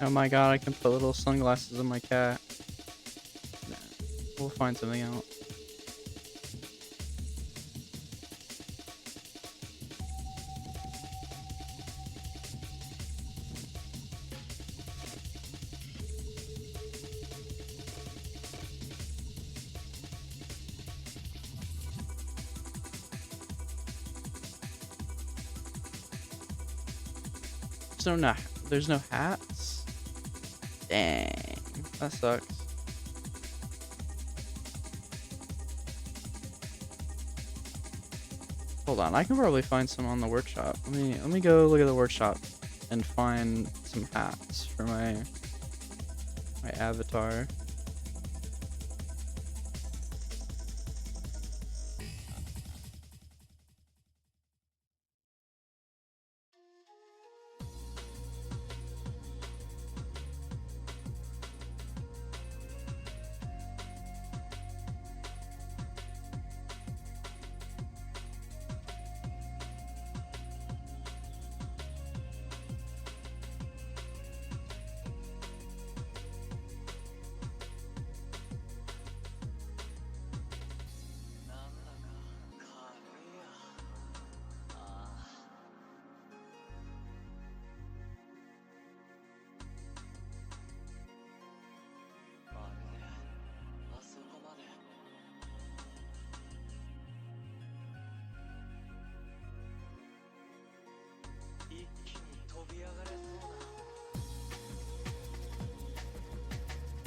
Oh my god, I can put little sunglasses on my cat. Nah, we'll find something out. There's no hats? Dang, that sucks. Hold on, I can probably find some on the workshop. Let me go look at the workshop and find some hats for my avatar.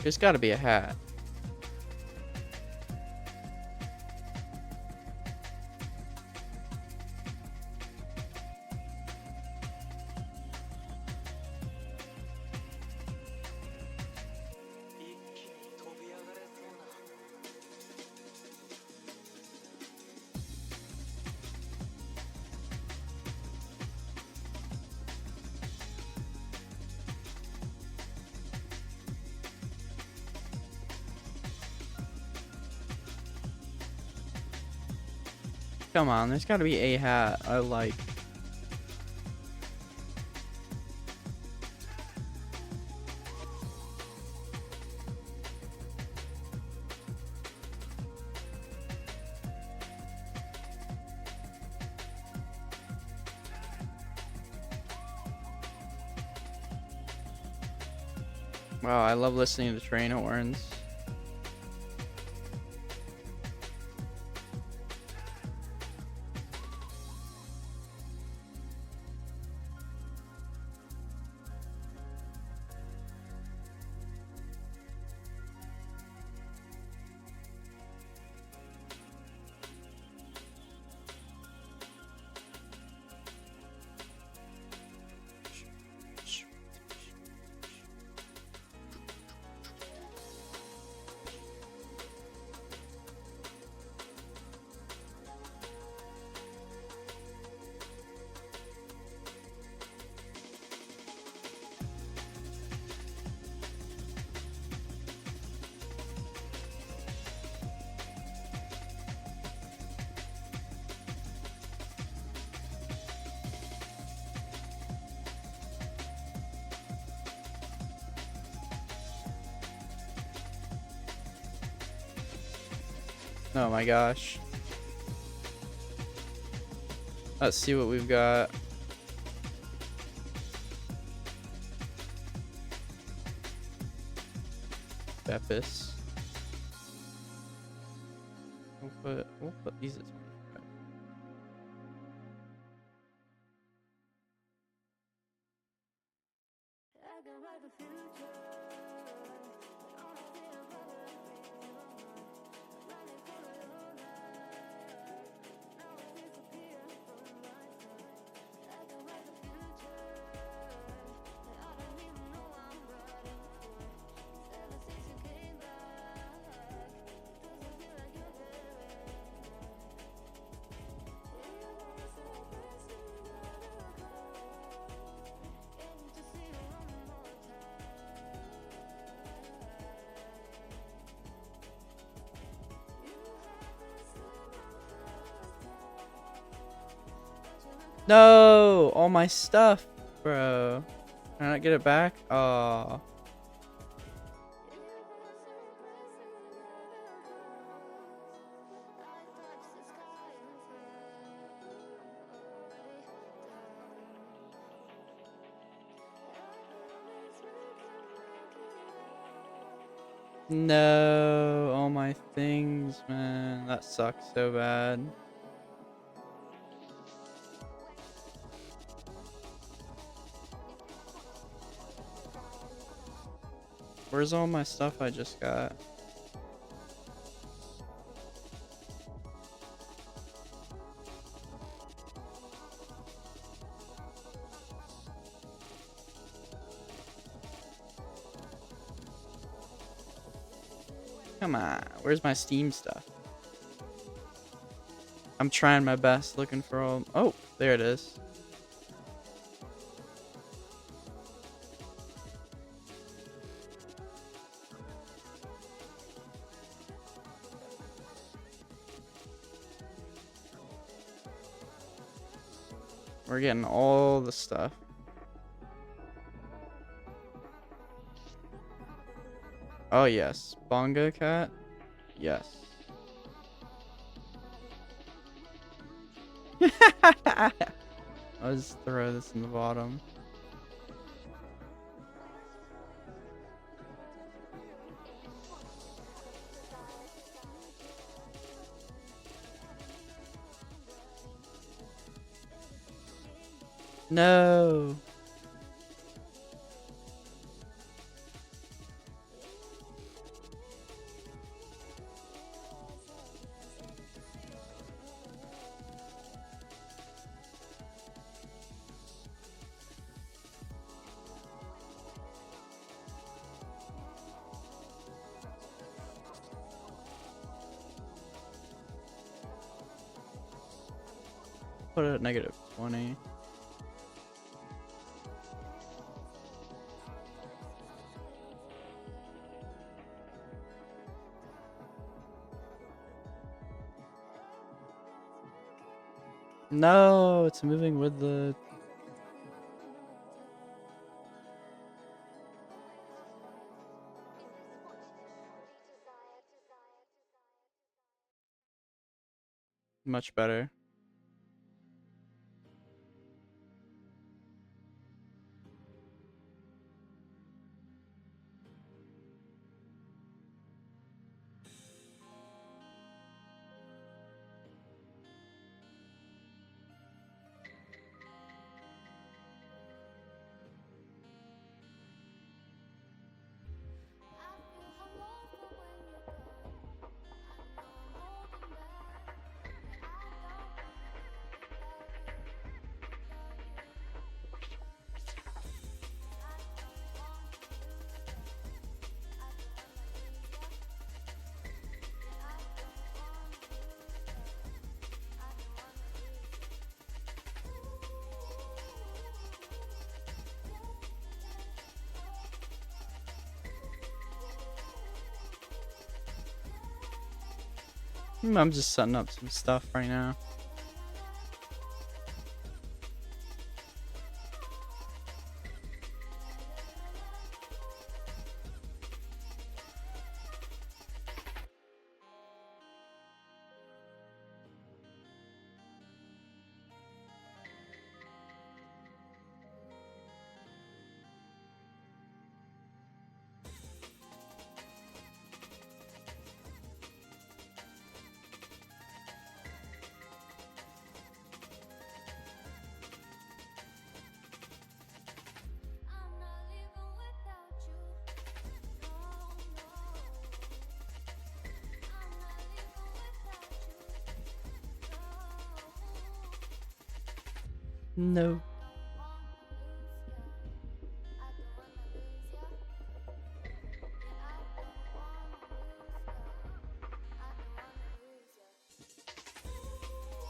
There's gotta be a hat. Come on, there's gotta be a hat I like. Wow, I love listening to train horns. Oh my gosh. Let's see what we've got. Beppis. We'll put these at 25. No, all my stuff, bro. Can I not get it back? Oh. No, all my things, man. That sucks so bad. Where's all my stuff I just got? Come on, where's my Steam stuff? I'm trying my best looking for all. Oh, there it is. We're getting all the stuff. Oh, yes. Bongo cat? Yes. I'll just throw this in the bottom. No. Put it at -20. No, it's moving with the... Much better. I'm just setting up some stuff right now. No.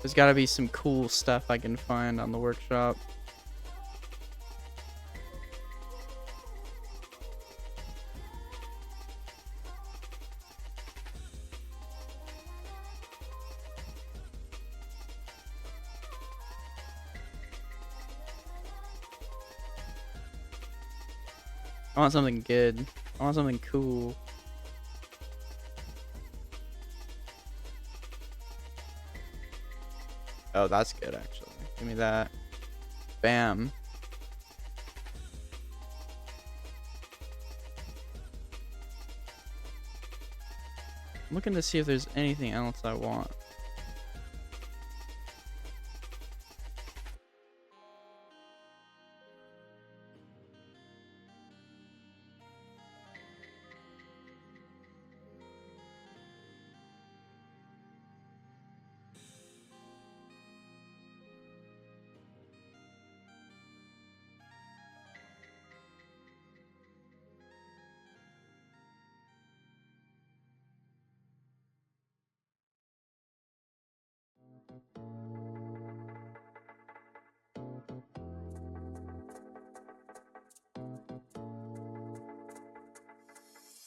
There's got to be some cool stuff I can find on the workshop. I want something good. I want something cool. Oh, that's good, actually. Give me that. Bam. I'm looking to see if there's anything else I want.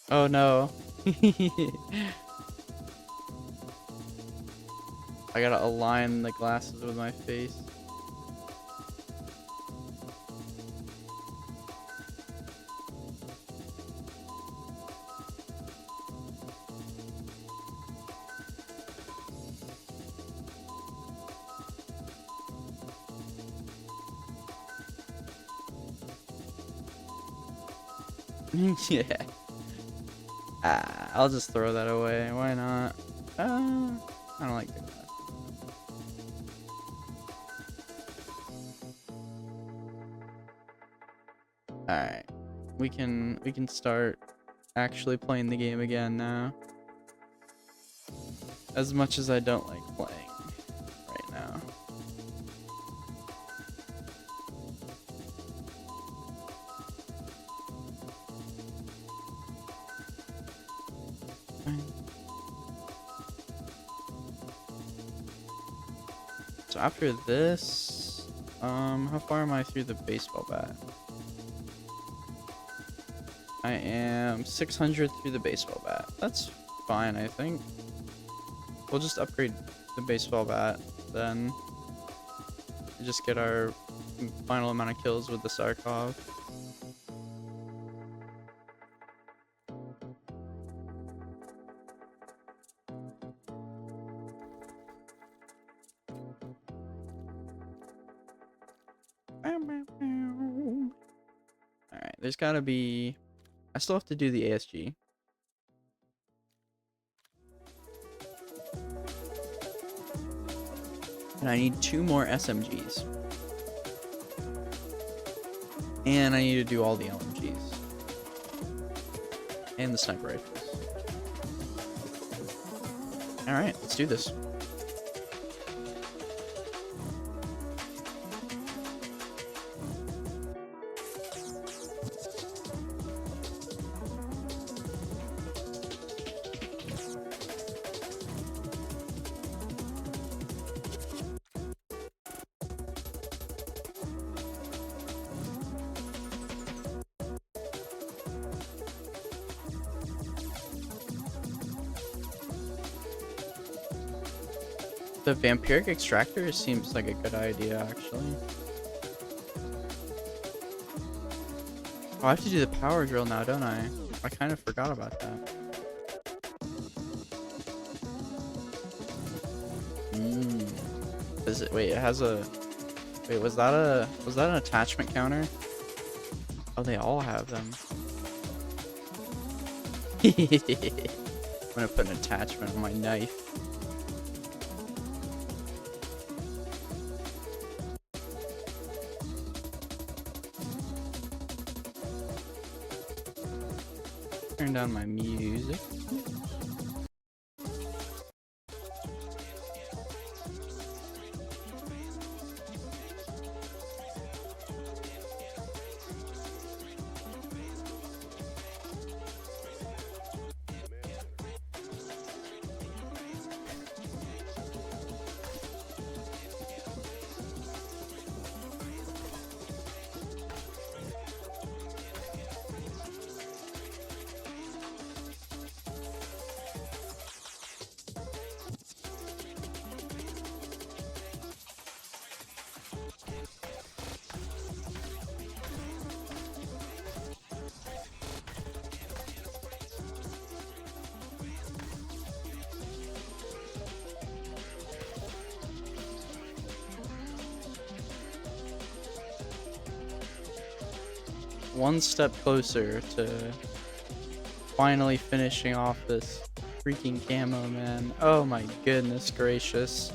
Oh no. I gotta align the glasses with my face. Yeah. I'll just throw that away. Why not? I don't like that. Alright. We can start actually playing the game again now. As much as I don't like playing right now. So after this, how far am I through the baseball bat? I am 600 through the baseball bat. That's fine, I think. We'll just upgrade the baseball bat, then just get our final amount of kills with the Sarkov. Alright, there's gotta be... I still have to do the ASG. And I need 2 more SMGs. And I need to do all the LMGs. And the sniper rifles. Alright, let's do this. The vampiric extractor seems like a good idea, actually. Oh, I have to do the power drill now, don't I? I kind of forgot about that. Is it? Wait, it has a. Wait, was that an attachment counter? Oh, they all have them. I'm gonna put an attachment on my knife. Turn down my music. one step closer to finally finishing off this freaking camo, man. Oh my goodness gracious.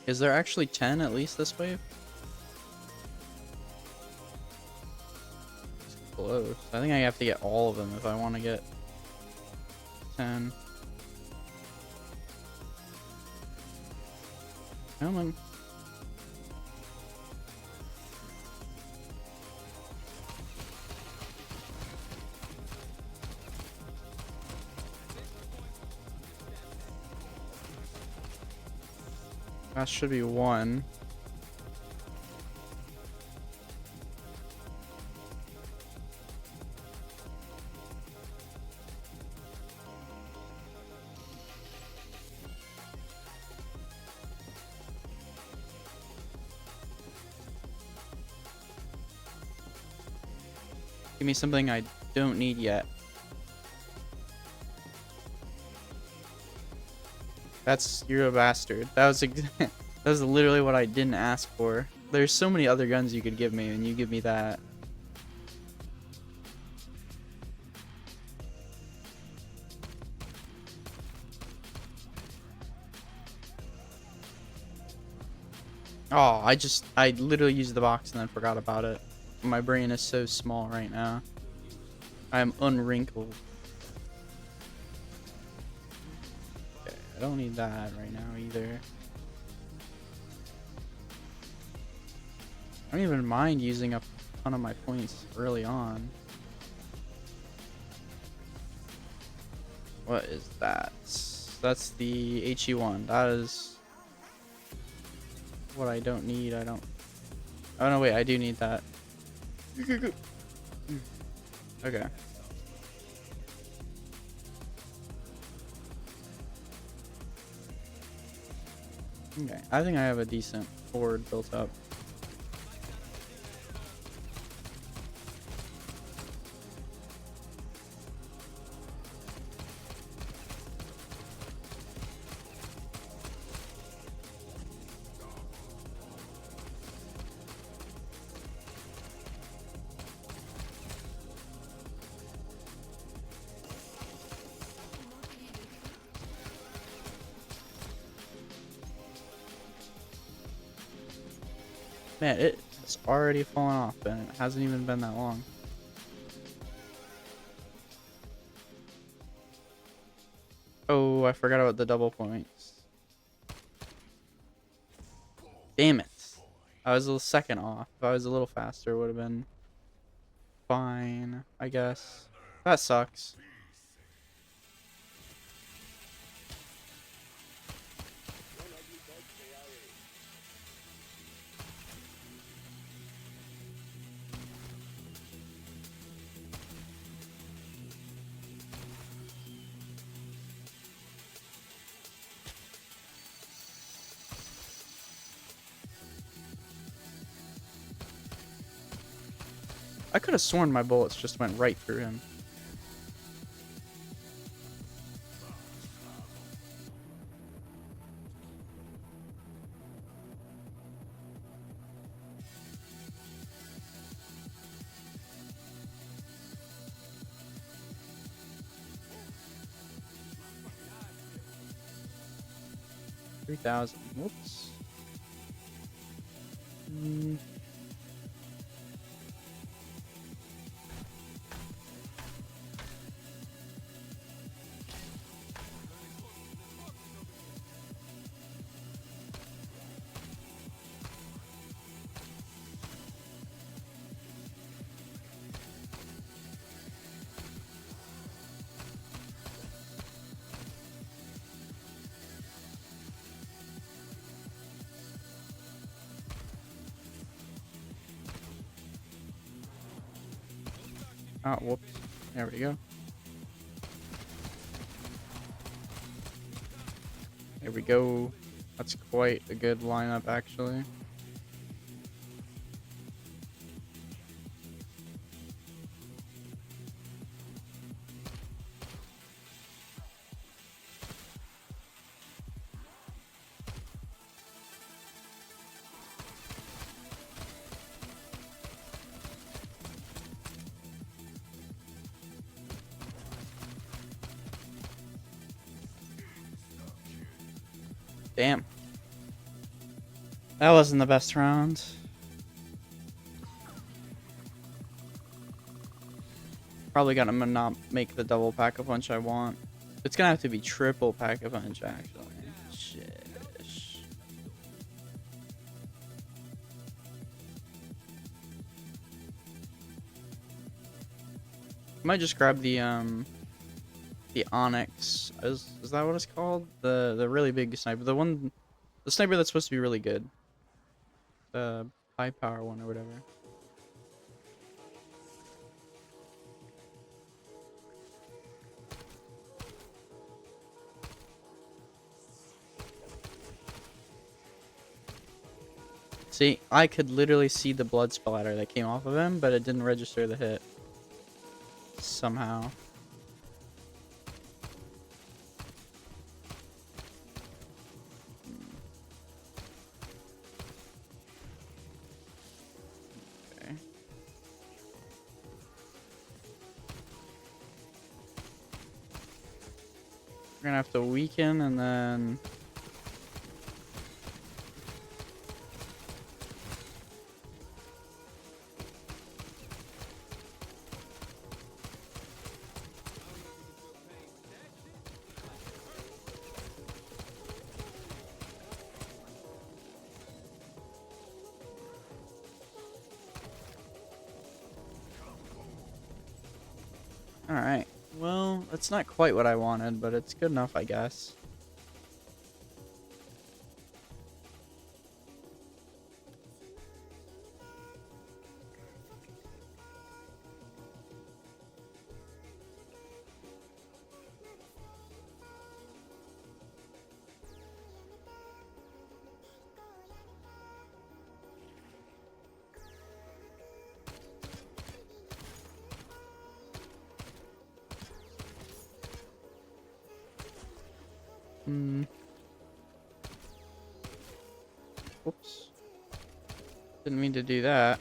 Is there actually 10 at least this wave? It's close. I think I have to get all of them if I want to get 10. Come on. That should be one. Give me something I don't need yet. You're a bastard. That was literally what I didn't ask for. There's so many other guns you could give me, and you give me that. Oh, I literally used the box and then forgot about it. My brain is so small right now. I am unwrinkled. Okay, I don't need that right now either. I don't even mind using up a ton of my points early on. What is that? That's the HE1. That is what I don't need. I don't... Oh no, wait, I do need that. Okay. Okay, I think I have a decent board built up. Man, it's already fallen off, and it hasn't even been that long. Oh, I forgot about the double points. Damn it. I was a little second off. If I was a little faster, it would have been fine, I guess. That sucks. I could have sworn my bullets just went right through him. $3,000. Whoops. Oh, whoops. There we go. There we go. That's quite a good lineup, actually. Damn. That wasn't the best round. Probably gonna not make the double pack-a-punch I want. It's gonna have to be triple pack-a-punch, actually. Shit. Might just grab the Onyx. Is that what it's called? The really big sniper. The sniper that's supposed to be really good. The high power one or whatever. See, I could literally see the blood splatter that came off of him, but it didn't register the hit. Somehow. Okay. We're gonna have to weaken and then... Alright, well, that's not quite what I wanted, but it's good enough, I guess. Whoops. Didn't mean to do that.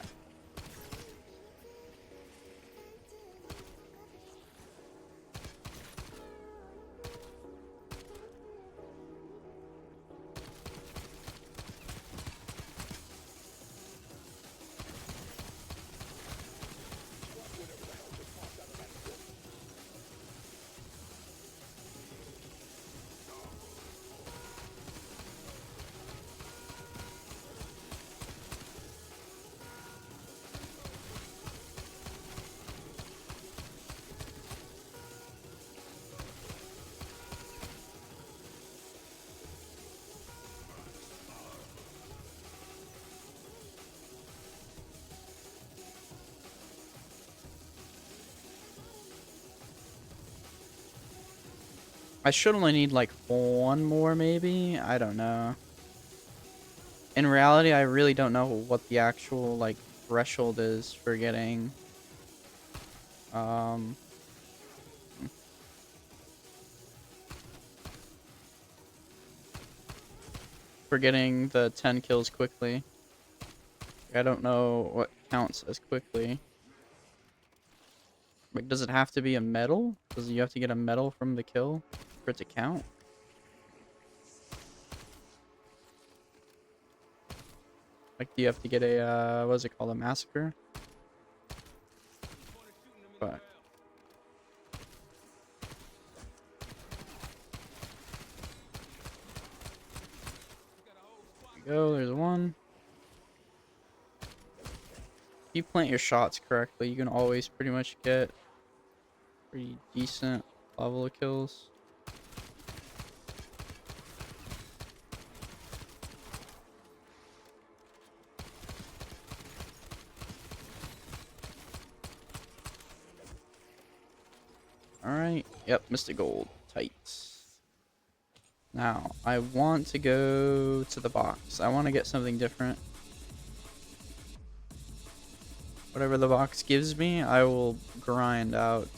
I should only need like one more maybe. I don't know. In reality, I really don't know what the actual like threshold is for getting um the 10 kills quickly. I don't know what counts as quickly. Like, does it have to be a medal? Does you have to get a medal from the kill for it to count? Like, do you have to get a, what is it called? A massacre? But there you go, there's one. If you plant your shots correctly, you can always pretty much get pretty decent level of kills. Alright, yep, Mystic Gold. Tight. Now, I want to go to the box. I want to get something different. Whatever the box gives me, I will grind out.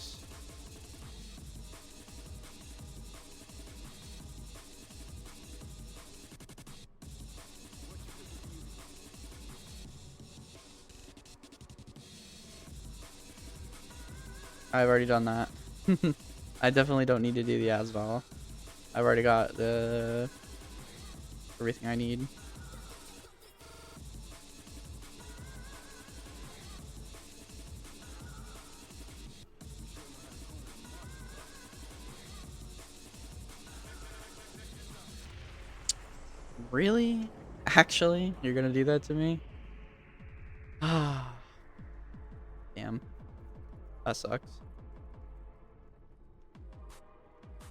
I've already done that. I definitely don't need to do the Asval. I've already got the everything I need. Really? Actually? You're gonna do that to me? Ah. Damn. That sucks.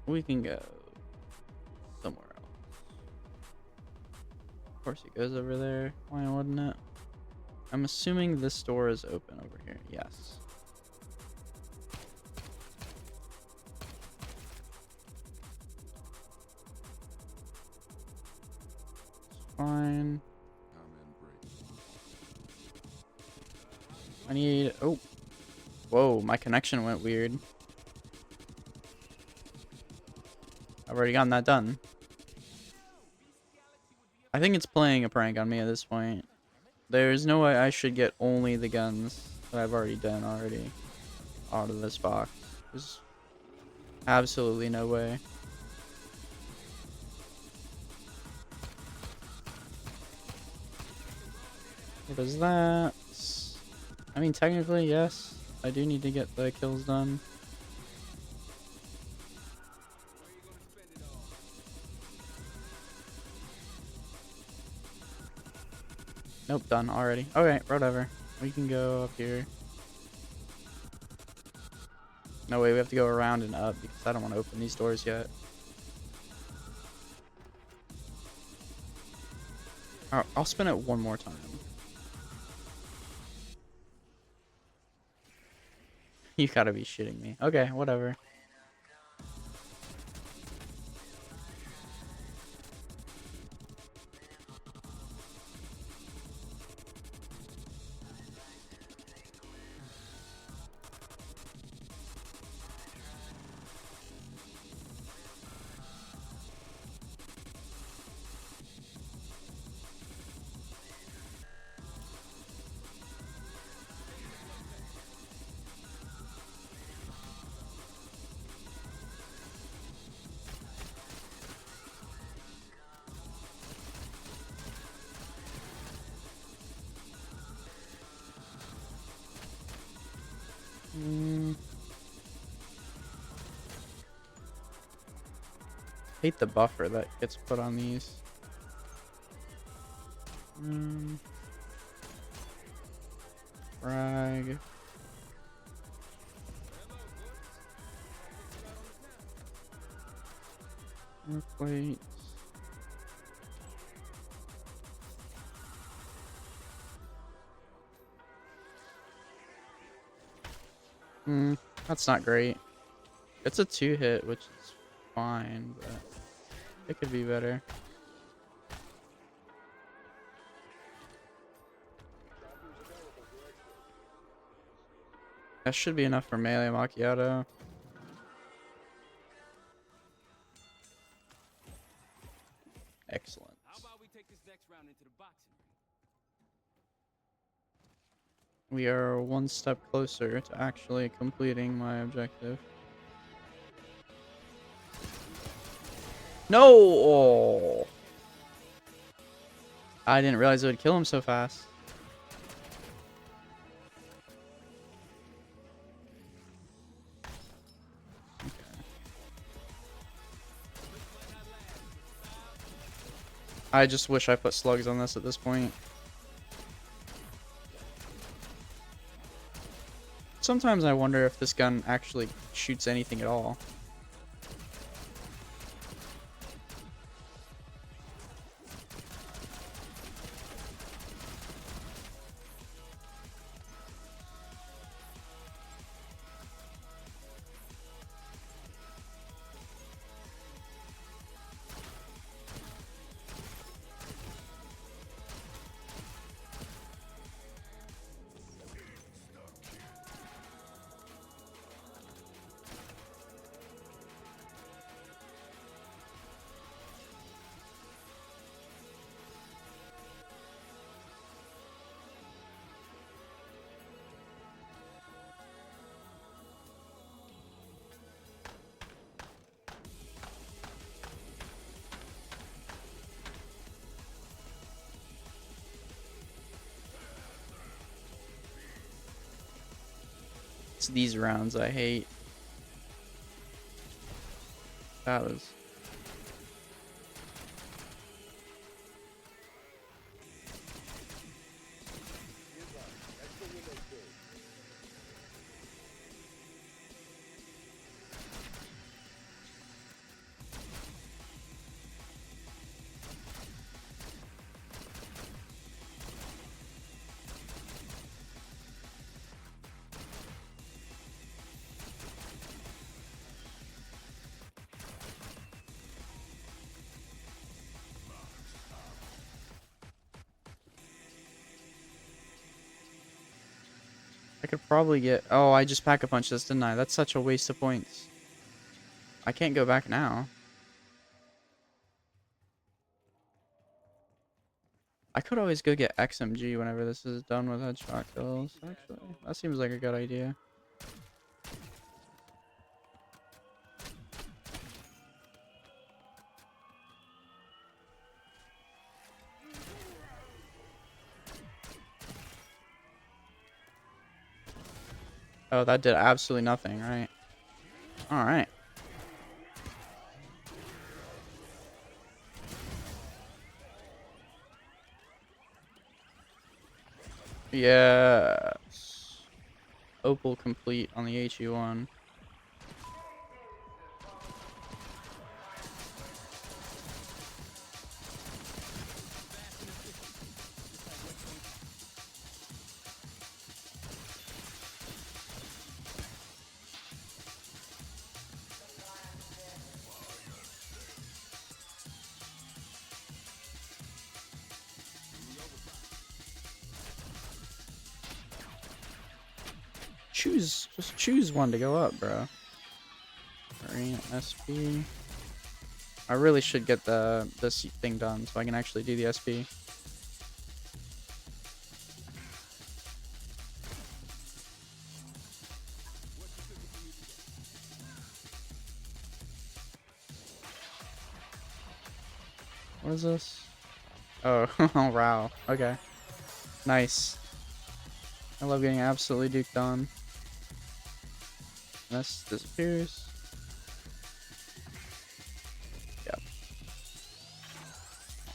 We can go somewhere else. Of course it goes over there. Why wouldn't it? I'm assuming this door is open over here. Yes. Fine. I need... Oh. Whoa, my connection went weird. I've already gotten that done. I think it's playing a prank on me at this point. There's no way I should get only the guns that I've already done out of this box. There's absolutely no way. What is that? I mean, technically, yes. I do need to get the kills done. Nope, done already. Okay, whatever. We can go up here. No way, we have to go around and up because I don't want to open these doors yet. I'll spin it one more time. You gotta be shitting me. Okay, whatever. Hate the buffer that gets put on these. Frag. More plates. That's not great. It's a 2-hit, which is fine, but it could be better. That should be enough for melee macchiato. Excellent. How about we take this next round into the boxing ring? We are one step closer to actually completing my objective. No! Oh. I didn't realize it would kill him so fast. I just wish I put slugs on this at this point. Sometimes I wonder if this gun actually shoots anything at all. It's these rounds I hate. That was... I could probably get... Oh, I just pack-a-punch this, didn't I? That's such a waste of points. I can't go back now. I could always go get XMG whenever this is done with headshot kills, actually. That seems like a good idea. Oh, that did absolutely nothing, right? Alright. Yes. Opal complete on the HE1. Just choose one to go up, bro. Arena SP. I really should get this thing done so I can actually do the SP. What is this? Oh, oh wow. Okay. Nice. I love getting absolutely duked on. This disappears. Yep.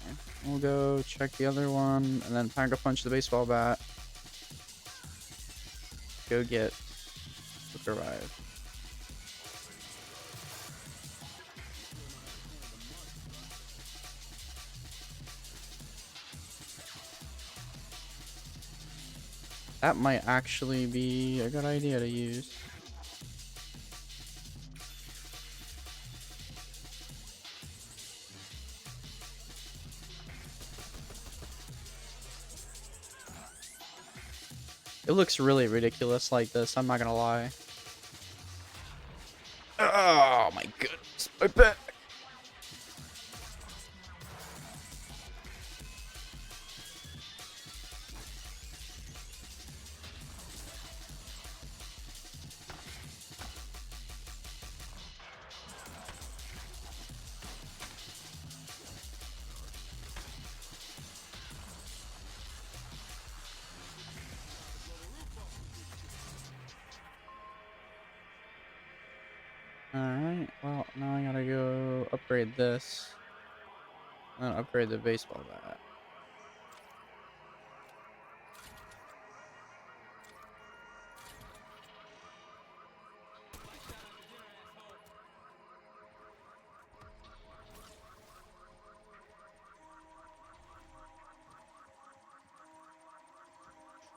Okay. We'll go check the other one and then pack-a-punch the baseball bat. Go get the revive. That might actually be a good idea to use. It looks really ridiculous like this, I'm not gonna lie. Oh my goodness, my back. Alright, well, now I gotta go upgrade this. And then upgrade the baseball bat.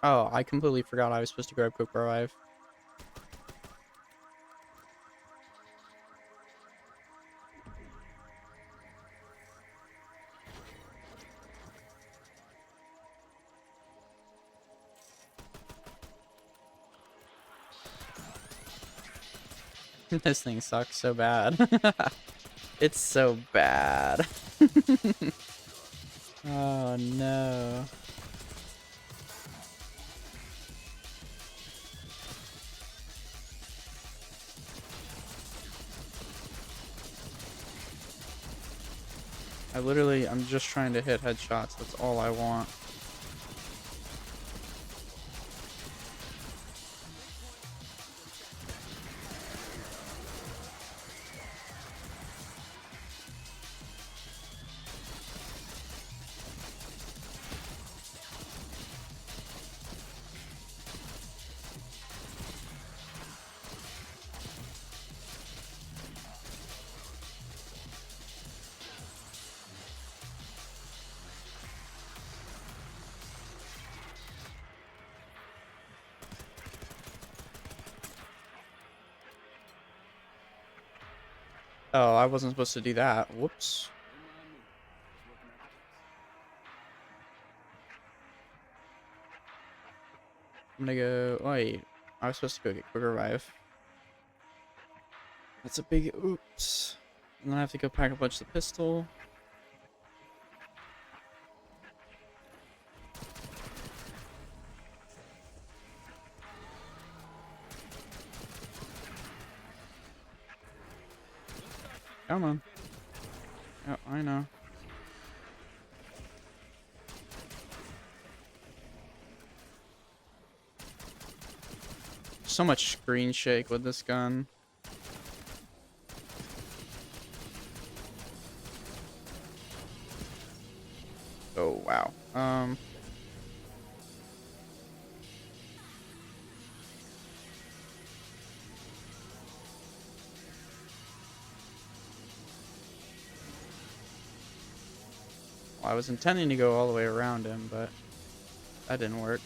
Oh, I completely forgot I was supposed to grab Quick Revive. This thing sucks so bad. It's so bad. Oh no. I'm just trying to hit headshots. That's all I want. Oh, I wasn't supposed to do that. Whoops. I'm gonna go. Wait, I was supposed to go get Quick Revive. That's a big oops. And then I have to go pack a bunch of the pistol. Come on. Oh, I know. So much screen shake with this gun. Oh, wow. Well, I was intending to go all the way around him, but that didn't work.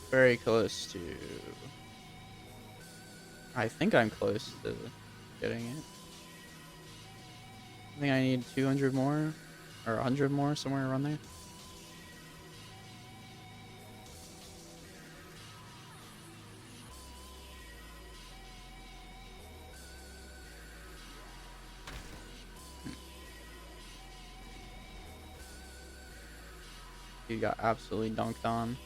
Very close to... I think I'm close to getting it. I think I need 200 more, or 100 more, somewhere around there. You got absolutely dunked on.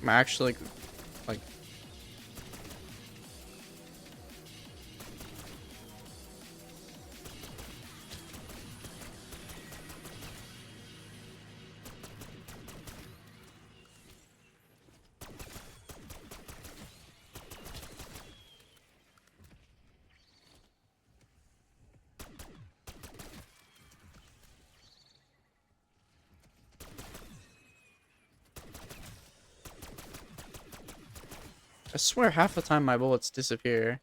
I'm actually like I swear half the time my bullets disappear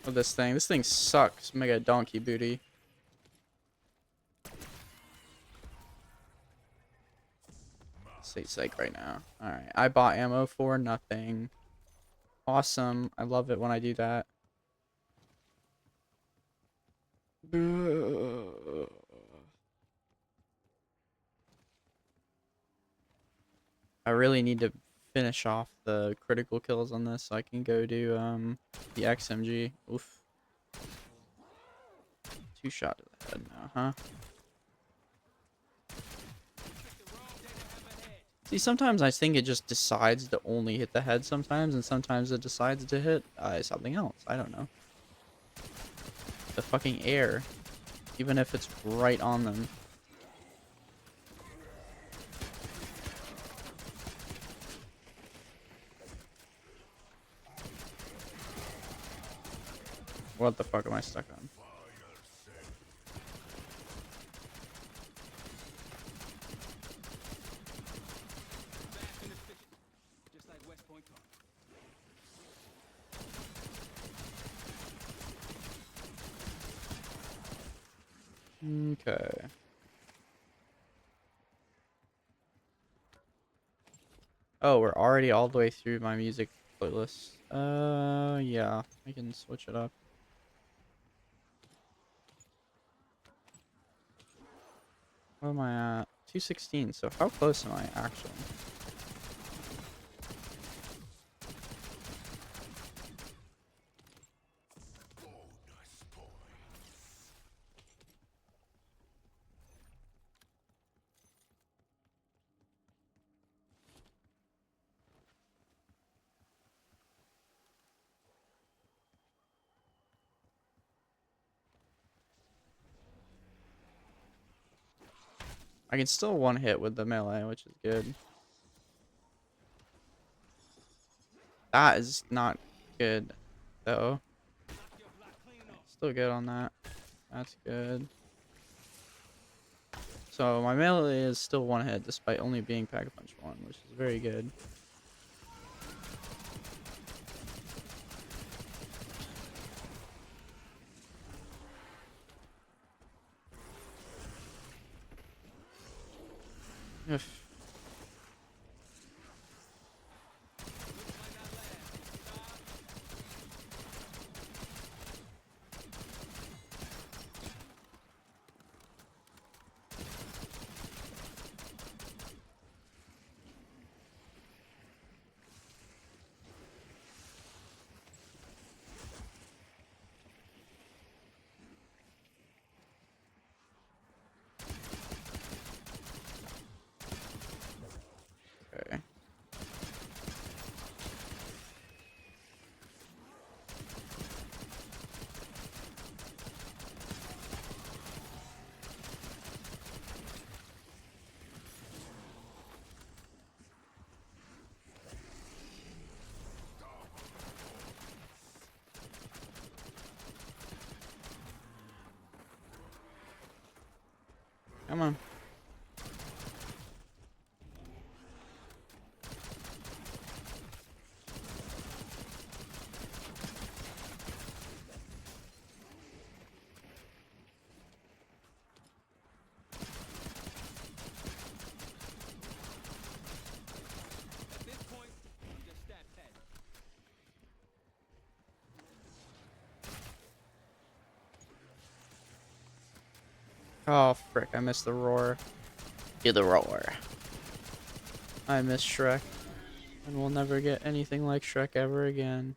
with this thing. This thing sucks. Mega donkey booty. Stay psych right now. Alright, I bought ammo for nothing. Awesome. I love it when I do that. I really need to finish off the critical kills on this so I can go do the XMG. Oof. 2 shot to the head now, huh? See, sometimes I think it just decides to only hit the head sometimes, and sometimes it decides to hit something else. I don't know. The fucking air. Even if it's right on them. What the fuck am I stuck on? Just like West Point Park. Okay. Oh, we're already all the way through my music playlist. Yeah, I can switch it up. What am I at? 216. So how close am I actually? I can still one hit with the melee, which is good. That is not good, though. Still good on that. That's good. So my melee is still one hit despite only being Pack a Punch 1, which is very good. If okay. Come on. At this point, I'm just stat pet. Oh, frick. I missed the roar. Do the roar. I miss Shrek. And we'll never get anything like Shrek ever again.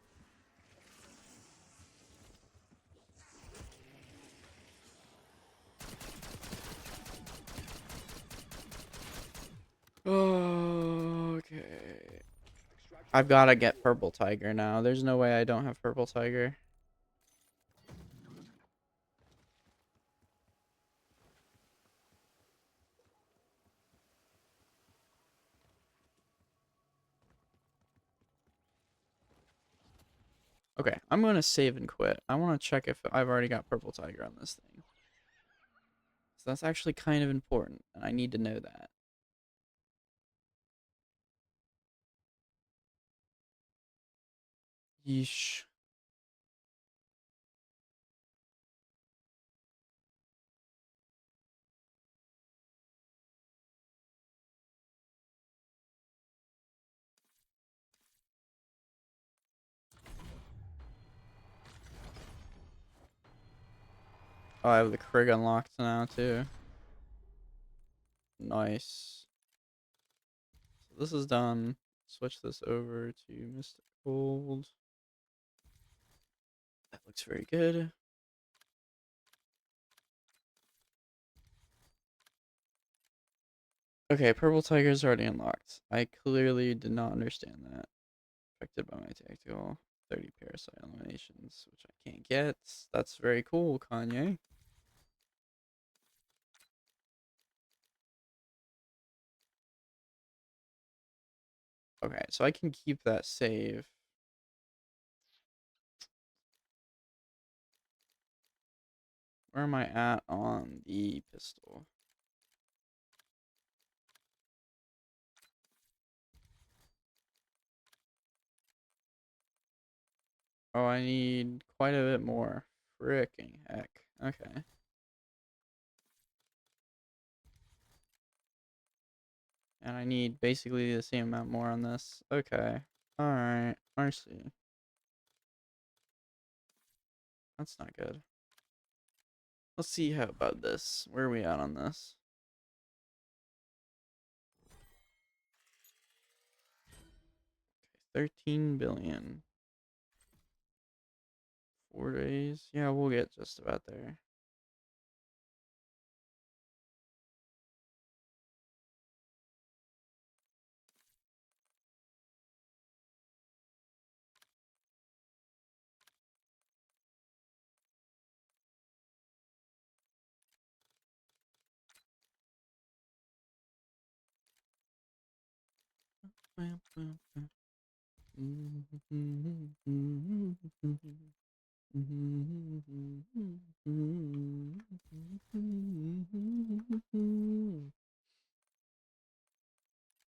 Okay. I've got to get purple tiger now. There's no way I don't have purple tiger. Okay, I'm going to save and quit. I want to check if I've already got purple tiger on this thing. So that's actually kind of important, and I need to know that. Yeesh. Oh, I have the Krig unlocked now, too. Nice. So this is done. Switch this over to Mystic Gold. That looks very good. Okay, Purple Tiger is already unlocked. I clearly did not understand that. Affected by my tactical 30 parasite eliminations, which I can't get. That's very cool, Kanye. Okay, so I can keep that save. Where am I at on the pistol? Oh, I need quite a bit more. Fricking heck. Okay. And I need basically the same amount more on this. Okay. Alright. I see. That's not good. Let's see how about this. Where are we at on this? 13 billion. 4 days. Yeah, we'll get just about there.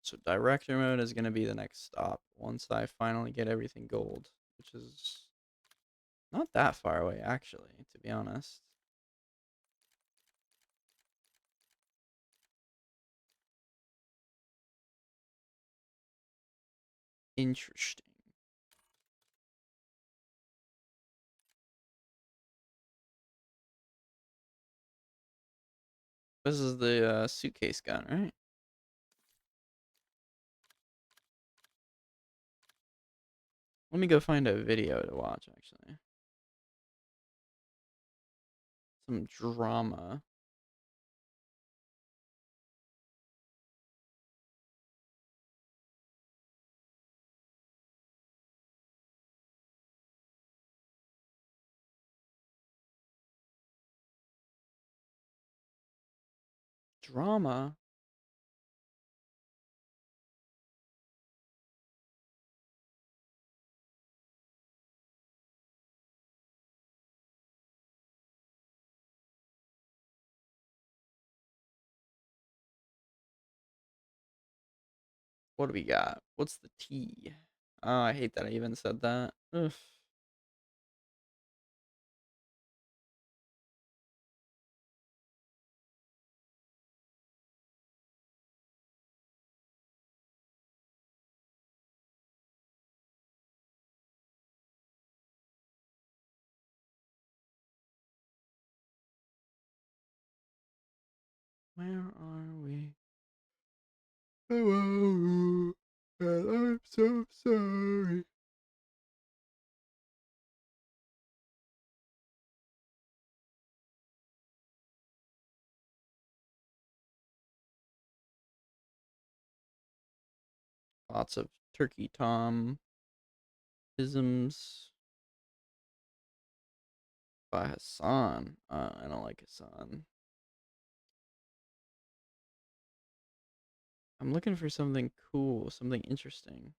So director mode is going to be the next stop once I finally get everything gold, which is not that far away actually, to be honest. Interesting. This is the suitcase gun, right? Let me go find a video to watch actually. Some drama. Drama? What do we got? What's the T? Oh, I hate that I even said that. Ugh. Where are we? Hello, and I'm so sorry. Lots of Turkey Tom isms by Hassan. I don't like Hassan. I'm looking for something cool, something interesting.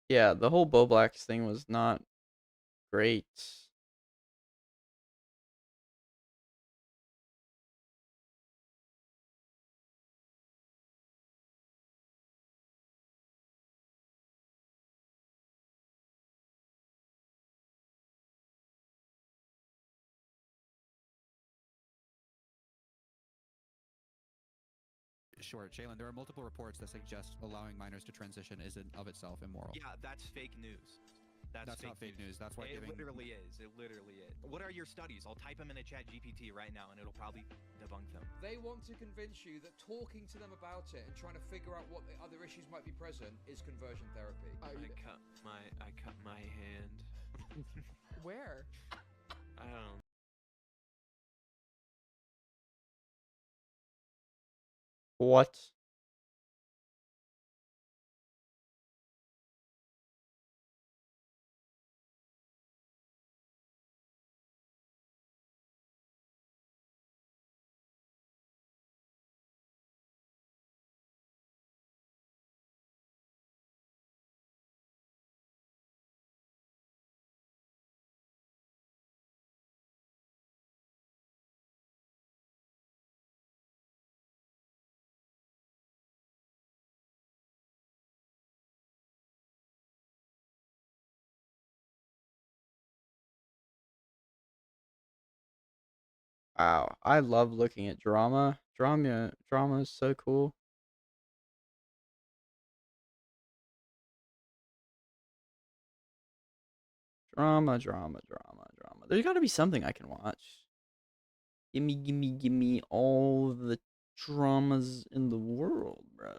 Yeah, the whole Bo Blacks thing was not great. Short, Shaylin, there are multiple reports that suggest allowing minors to transition is in of itself immoral. Yeah, that's fake news. That's not fake news. That's why it giving... literally is. It literally is. What are your studies? I'll type them in a chat GPT right now and it'll probably debunk them. They want to convince you that talking to them about it and trying to figure out what the other issues might be present is conversion therapy. I cut my hand. Where? I don't know. What? Wow, I love looking at drama. Drama is so cool. Drama. There's got to be something I can watch. Give me all the dramas in the world, bro.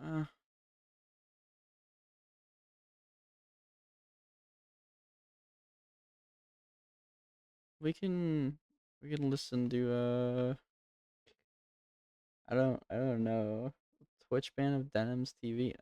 Uh, we can listen to I don't know. Twitch ban of Denim's TV.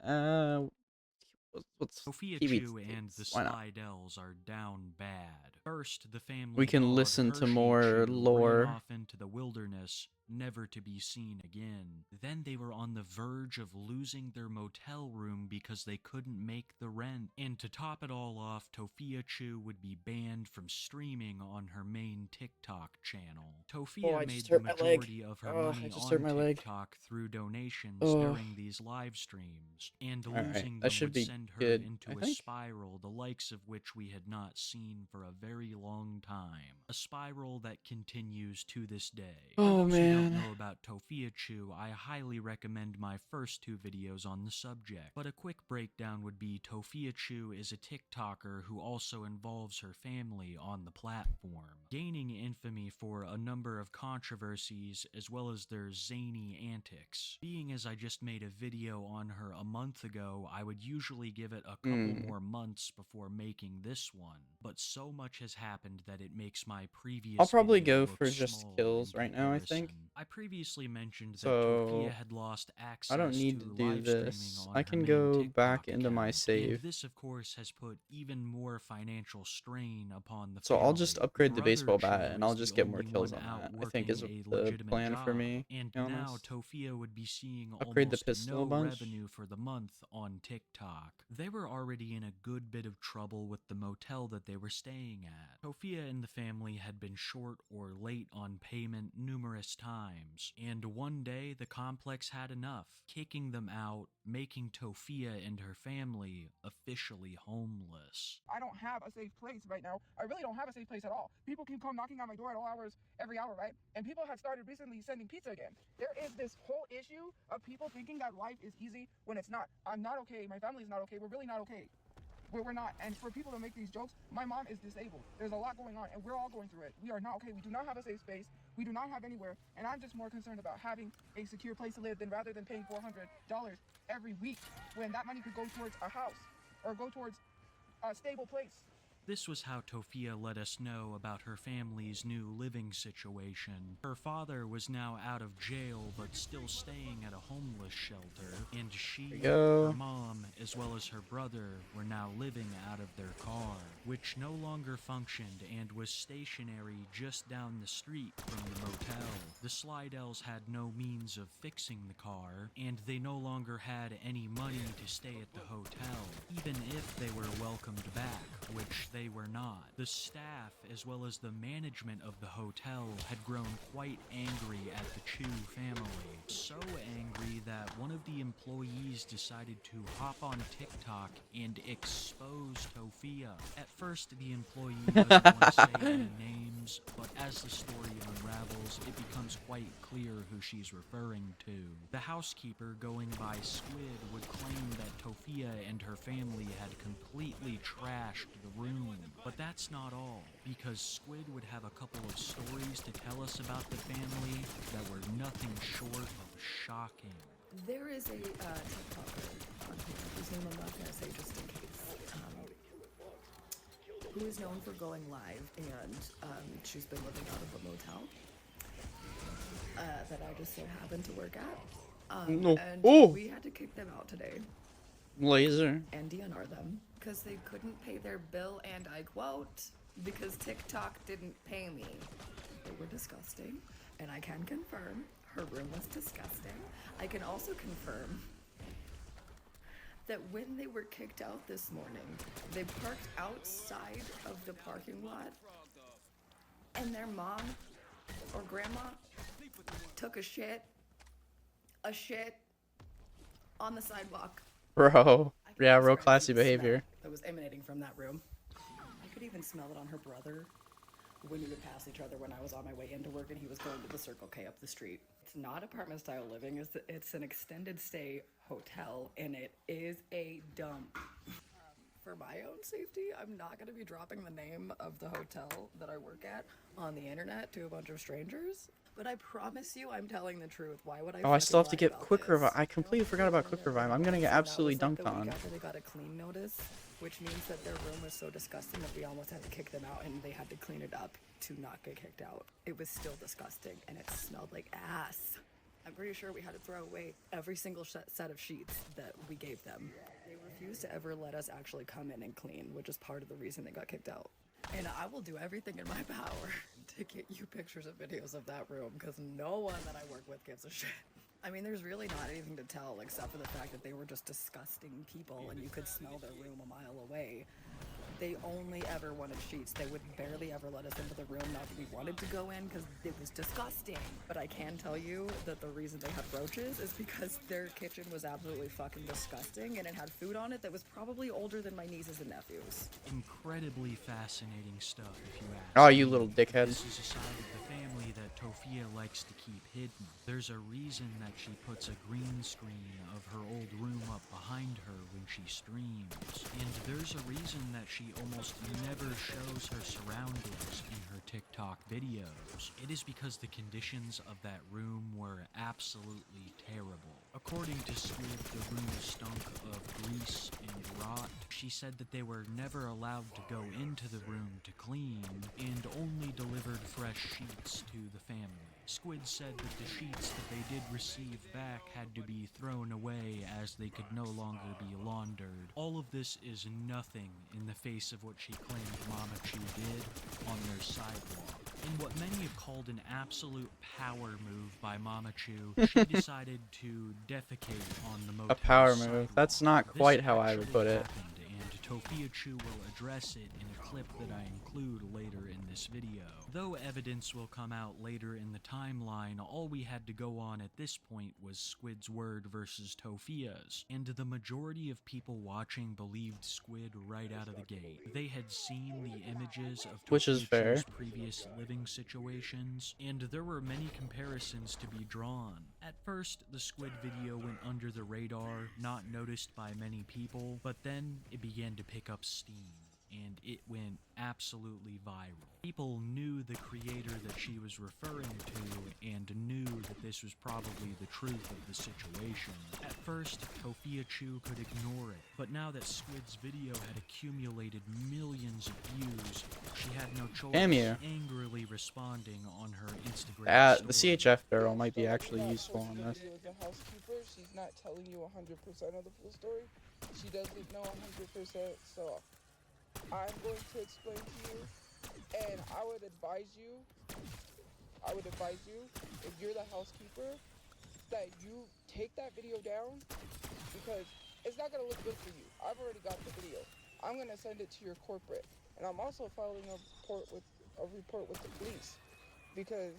What's Sophia TV Chu and the tits? Why not? Slidells are down bad. First, the family We can dog listen to Hershey more Chu ran lore. off into the wilderness, never to be seen again. Then they were on the verge of losing their motel room because they couldn't make the rent. And to top it all off, Tofia Chu would be banned from streaming on her main TikTok channel. Tofia I made just the hurt my leg. majority of her Oh, I money just hurt on my leg. TikTok through donations Oh. during these live streams, and Alright, losing that them should would be send her good, into I a think. spiral the likes of which we had not seen for a very long time. A spiral that continues to this day. Oh, For those who don't man. know about Tofia Chu, I highly recommend my first two videos on the subject. But a quick breakdown would be Tofia Chu is a TikToker who also involves her family on the platform, gaining infamy for a number of controversies as well as their zany antics. Being as I just made a video on her a month ago, I would usually give it a couple more months before making this one, but so much has happened that it makes my previous I'll probably video go look for just small kills in right now, I think. comparison. I previously mentioned that So, Tofia had lost access I don't need to do live this. streaming on I her can main go TikTok back into my account, save. and this of course has put even more financial strain upon the So family. I'll just upgrade the Brother baseball bat Chu and I'll is the just get more only kills one on out that. I think is working a the legitimate plan for job, me, and to be now honest. Tofia would be seeing Upgrade the almost pistol no a bunch. revenue for the month on TikTok. They were already in a good bit of trouble with the motel that they were staying at. Tofia and the family had been short or late on payment numerous times, and one day the complex had enough, kicking them out, making Tofia and her family officially homeless. I don't have a safe place right now. I really don't have a safe place at all. People can come knocking on my door at all hours, every hour, right? And people have started recently sending pizza again. There is this whole issue of people thinking that life is easy when it's not. I'm not okay. My family's not okay. We're really not okay. We're not. And for people to make these jokes, my mom is disabled. There's a lot going on, and we're all going through it. We are not okay. We do not have a safe space. We do not have anywhere. And I'm just more concerned about having a secure place to live than rather than paying $400 every week when that money could go towards a house or go towards a stable place. This was how Tofia let us know about her family's new living situation. Her father was now out of jail but still staying at a homeless shelter, and she, her mom, as well as her brother were now living out of their car, which no longer functioned and was stationary just down the street from the motel. The Slidells had no means of fixing the car, and they no longer had any money to stay at the hotel, even if they were welcomed back, which they were not. The staff, as well as the management of the hotel, had grown quite angry at the Chu family. So angry that one of the employees decided to hop on TikTok and expose Tofia. At first, the employee doesn't want to say any names, but as the story unravels, it becomes quite clear who she's referring to. The housekeeper, going by Squid, would claim that Tofia and her family had completely trashed the room. But that's not all, because Squid would have a couple of stories to tell us about the family that were nothing short of shocking. There is a TikToker on here whose name I'm not going to say just in case, who is known for going live, and she's been living out of a motel that I just so happened to work at. And we had to kick them out today. Laser. And DNR them because they couldn't pay their bill, and I quote, because TikTok didn't pay me. They were disgusting, and I can confirm her room was disgusting. I can also confirm that when they were kicked out this morning, they parked outside of the parking lot, and their mom or grandma took a shit on the sidewalk. Bro. Yeah, real classy behavior. That was emanating from that room. I could even smell it on her brother when we would pass each other when I was on my way into work and he was going to the Circle K up the street. It's not apartment style living, it's an extended stay hotel, and it is a dump. For my own safety, I'm not going to be dropping the name of the hotel that I work at on the internet to a bunch of strangers. But I promise you, I'm telling the truth. Why would I? Oh, I still have to get quick revive. I completely forgot about quick revive. I'm gonna get absolutely dunked on. After they got a clean notice, which means that their room was so disgusting that we almost had to kick them out, and they had to clean it up to not get kicked out. It was still disgusting, and it smelled like ass. I'm pretty sure we had to throw away every single set of sheets that we gave them. They refused to ever let us actually come in and clean, which is part of the reason they got kicked out. And I will do everything in my power to get you pictures and videos of that room, because no one that I work with gives a shit. I mean, there's really not anything to tell except for the fact that they were just disgusting people and you could smell their room a mile away. They only ever wanted sheets. They would barely ever let us into the room. Not that we wanted to go in because it was disgusting. But I can tell you that the reason they had roaches is because their kitchen was absolutely fucking disgusting, and it had food on it that was probably older than my nieces and nephews. Incredibly fascinating stuff, if you ask. Oh, you little dickhead. This is a side of the family that Tofia likes to keep hidden. There's a reason that she puts a green screen of her old room up behind her when she streams. And there's a reason that she almost never shows her surroundings in her TikTok videos. It is because the conditions of that room were absolutely terrible. According to Squid, the room stunk of grease and rot. She said that they were never allowed to go into the room to clean, and only delivered fresh sheets to the family. Squid said that the sheets that they did receive back had to be thrown away as they could no longer be laundered. All of this is nothing in the face of what she claimed Mama Chu did on their sidewalk. In what many have called an absolute power move by Mama Chu, she decided to defecate on the motel A power sidewalk. move. That's not This quite how I would actually put it. happened, and Tofia Chu will address it in a clip that I include later in this video. Though evidence will come out later in the timeline, all we had to go on at this point was Squid's word versus Tofia's, and the majority of people watching believed Squid right out of the gate. They had seen the images of Which is Tofia fair. Chu's previous living situations, and there were many comparisons to be drawn. At first, the Squid video went under the radar, not noticed by many people, but then it began to pick up steam, and it went absolutely viral. People knew the creator that she was referring to, and knew that this was probably the truth of the situation. At first, Tofia Chu could ignore it, but now that Squid's video had accumulated millions of views, she had no choice, Damn you. angrily responding on her Instagram The story. CHF girl might be actually useful on this. As a housekeeper, she's not telling you 100% of the full story. She doesn't know 100%, so I'm going to explain to you, and I would advise you, if you're the housekeeper, that you take that video down, because it's not going to look good for you. I've already got the video. I'm going to send it to your corporate, and I'm also filing a report with the police, because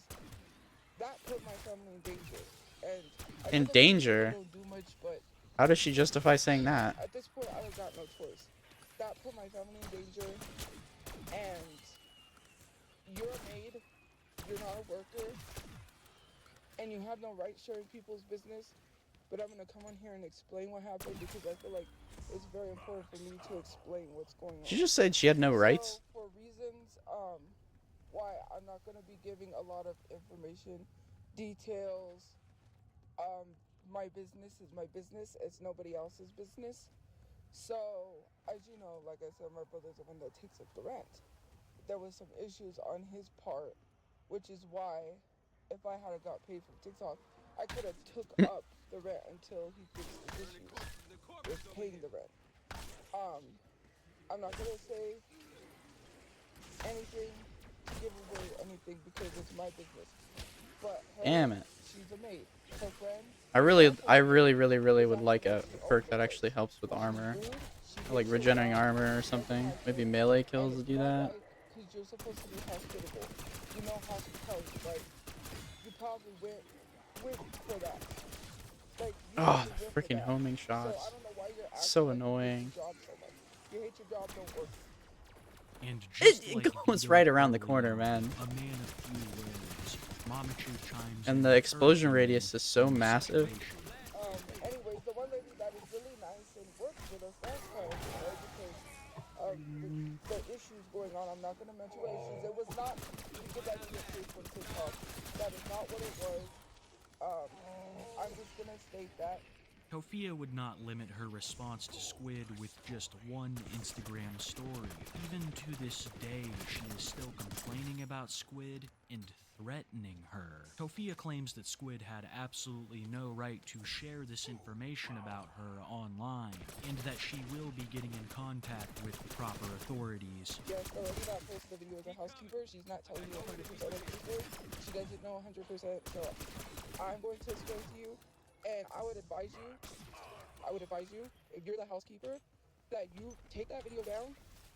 that put my family in danger. And I know In the police danger? don't do much, but How does she justify saying that? at this point, I got no choice. That put my family in danger, and you're a maid, you're not a worker, and you have no right sharing people's business, but I'm going to come on here and explain what happened, because I feel like it's very important for me to explain what's going on. She just said she had no rights. So, for reasons why I'm not going to be giving a lot of information, details, my business is my business, it's nobody else's business. So, as you know, like I said, my brother's the one that takes up the rent. There was some issues on his part, which is why, if I had got paid from TikTok, I could have took up the rent until he fixed the issues with paying the rent. I'm not gonna say anything to give away anything because it's my business. But her, Damn it. she's a maid. Her friend. I really would like a perk that actually helps with armor. Or like regenerating armor or something. Maybe melee kills do that. Because you're supposed to be hospitable. You know hospitality, right? You probably went for that. Like, you Oh, probably the went for freaking that. homing So shots. I don't know why you're acting So like you hate annoying. your job so much. You hate your job, don't work. And just It like goes Vito right around the Corleone, corner, man. A man of few words, Mama Chu chimes And in the explosion urgently radius is so on the massive. situation. Anyways, the one lady that is really nice and works with us last time, right? Because of the issues going on, I'm not gonna mention what issues. It was not to get that video paid from TikTok. That is not what it was. I'm just gonna state that. Tofia would not limit her response to Squid with just one Instagram story. Even to this day, she is still complaining about Squid and threatening her. Tofia claims that Squid had absolutely no right to share this information about her online, and that she will be getting in contact with the proper authorities. Yes, the lady that posted the video as a housekeeper, she's not telling you 100% of the story. She doesn't know 100%, so I'm going to explain to you, and I would advise you, if you're the housekeeper, that you take that video down,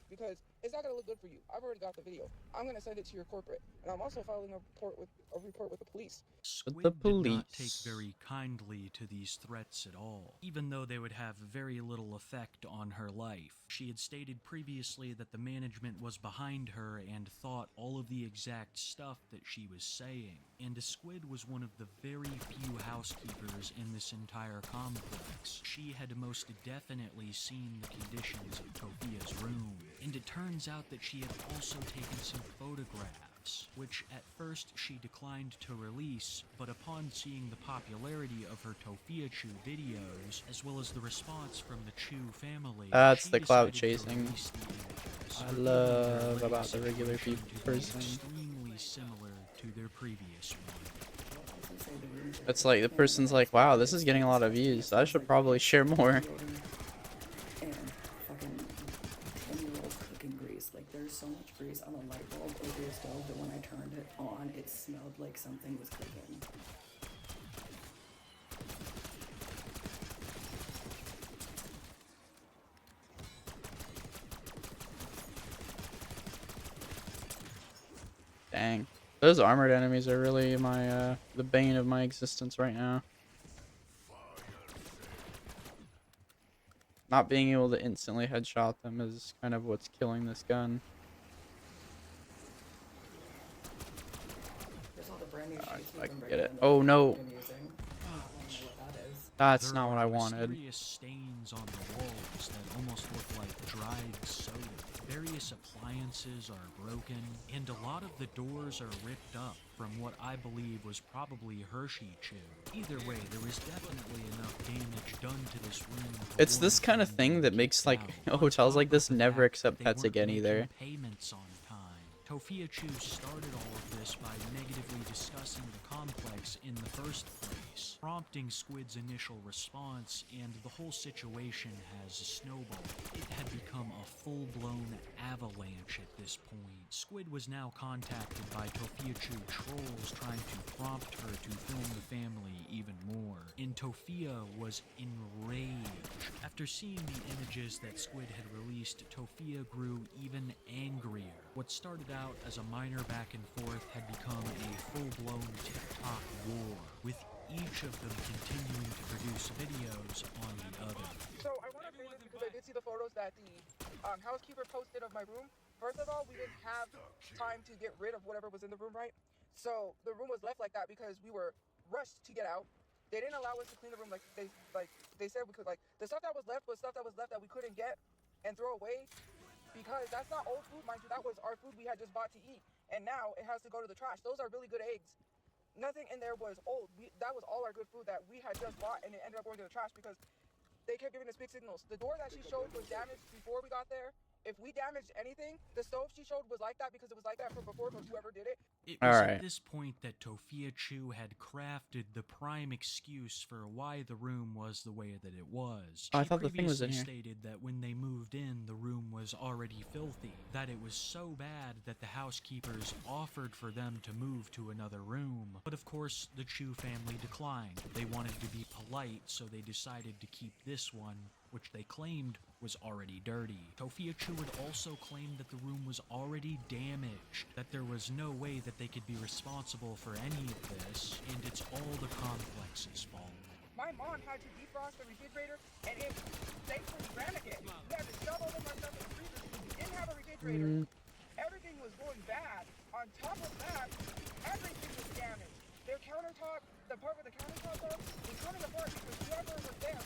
because it's not going to look good for you. I've already got the video. I'm going to send it to your corporate, and I'm also filing a report with the police. Squid the did not take police. very kindly to these threats at all, even though they would have very little effect on her life. She had stated previously that the management was behind her and thought all of the exact stuff that she was saying, and Squid was one of the very few housekeepers in this entire complex. She had most definitely seen the conditions of Tofia's room, and it turns out that she had also taken some photographs. Secrets, which at first she declined to release, but upon seeing the popularity of her Tofiachu videos, as well as the response from the Chu family, That's she the clout decided to chasing release the images, I revealing love their living about the regular situation people to be person. extremely similar to their previous one. It's like the person's like, wow, this is getting a lot of views. I should probably share more. And fucking 10-year-old cooking grease. Like, there's so much grease on the light bulb over the stove that when I turned it on, it smelled like something was cooking. Dang. Those armored enemies are really my, the bane of my existence right now. Not being able to instantly headshot them is kind of what's killing this gun. There's all the brand new sheets If we've I been can bringing get it. in Oh that no. we've been using. I don't know what that is. That's There not what are I wanted. mysterious stains on the walls that almost look like dried soda. Various appliances are broken, and a lot of the doors are ripped up from what I believe was probably Hershey Chew. Either way, there was definitely enough damage done to this room. for It's this warrant kind of them thing being that makes kicked like out, hotels on like top this of the never fact accept that they pets weren't again making either. payments on time. Tofiachu started all of this by negatively discussing the complex in the first place, prompting Squid's initial response, and the whole situation has snowballed. It had become a full-blown avalanche at this point. Squid was now contacted by Tofiachu trolls trying to prompt her to film the family even more, and Tofia was enraged. After seeing the images that Squid had released, Tofia grew even angrier. What started out as a minor back and forth had become a full-blown TikTok war, with each of them continuing to produce videos on the other. So I want to say this because I did see the photos that the housekeeper posted of my room. First of all, we didn't have time to get rid of whatever was in the room, right? So the room was left like that because we were rushed to get out. They didn't allow us to clean the room like they said we could. Like, the stuff that was left that we couldn't get and throw away, because that's not old food, mind you. That was our food we had just bought to eat, and now it has to go to the trash. Those are really good eggs. Nothing in there was old. That was all our good food that we had just bought, and it ended up going to the trash because they kept giving us big signals. The door that she showed was damaged before we got there. If we damaged anything, the stove she showed was like that because it was like that from before, but whoever did it. It was Alright. at this point that Tofiachu had crafted the prime excuse for why the room was the way that it was. Oh, I She thought the thing was in previously here. stated that when they moved in, the room was already filthy, that it was so bad that the housekeepers offered for them to move to another room. But of course, the Chu family declined. They wanted to be polite, so they decided to keep this one, which they claimed was already dirty. Tofiachu would also claim that the room was already damaged, that there was no way that they could be responsible for any of this, and it's all the complex's fault. My mom had to defrost the refrigerator, and it thankfully ran again. We had to shove all of our stuff in the freezer because we didn't have a refrigerator. Everything was going bad. On top of that, everything was damaged. Their countertop, the part where the countertop was coming apart because whoever was there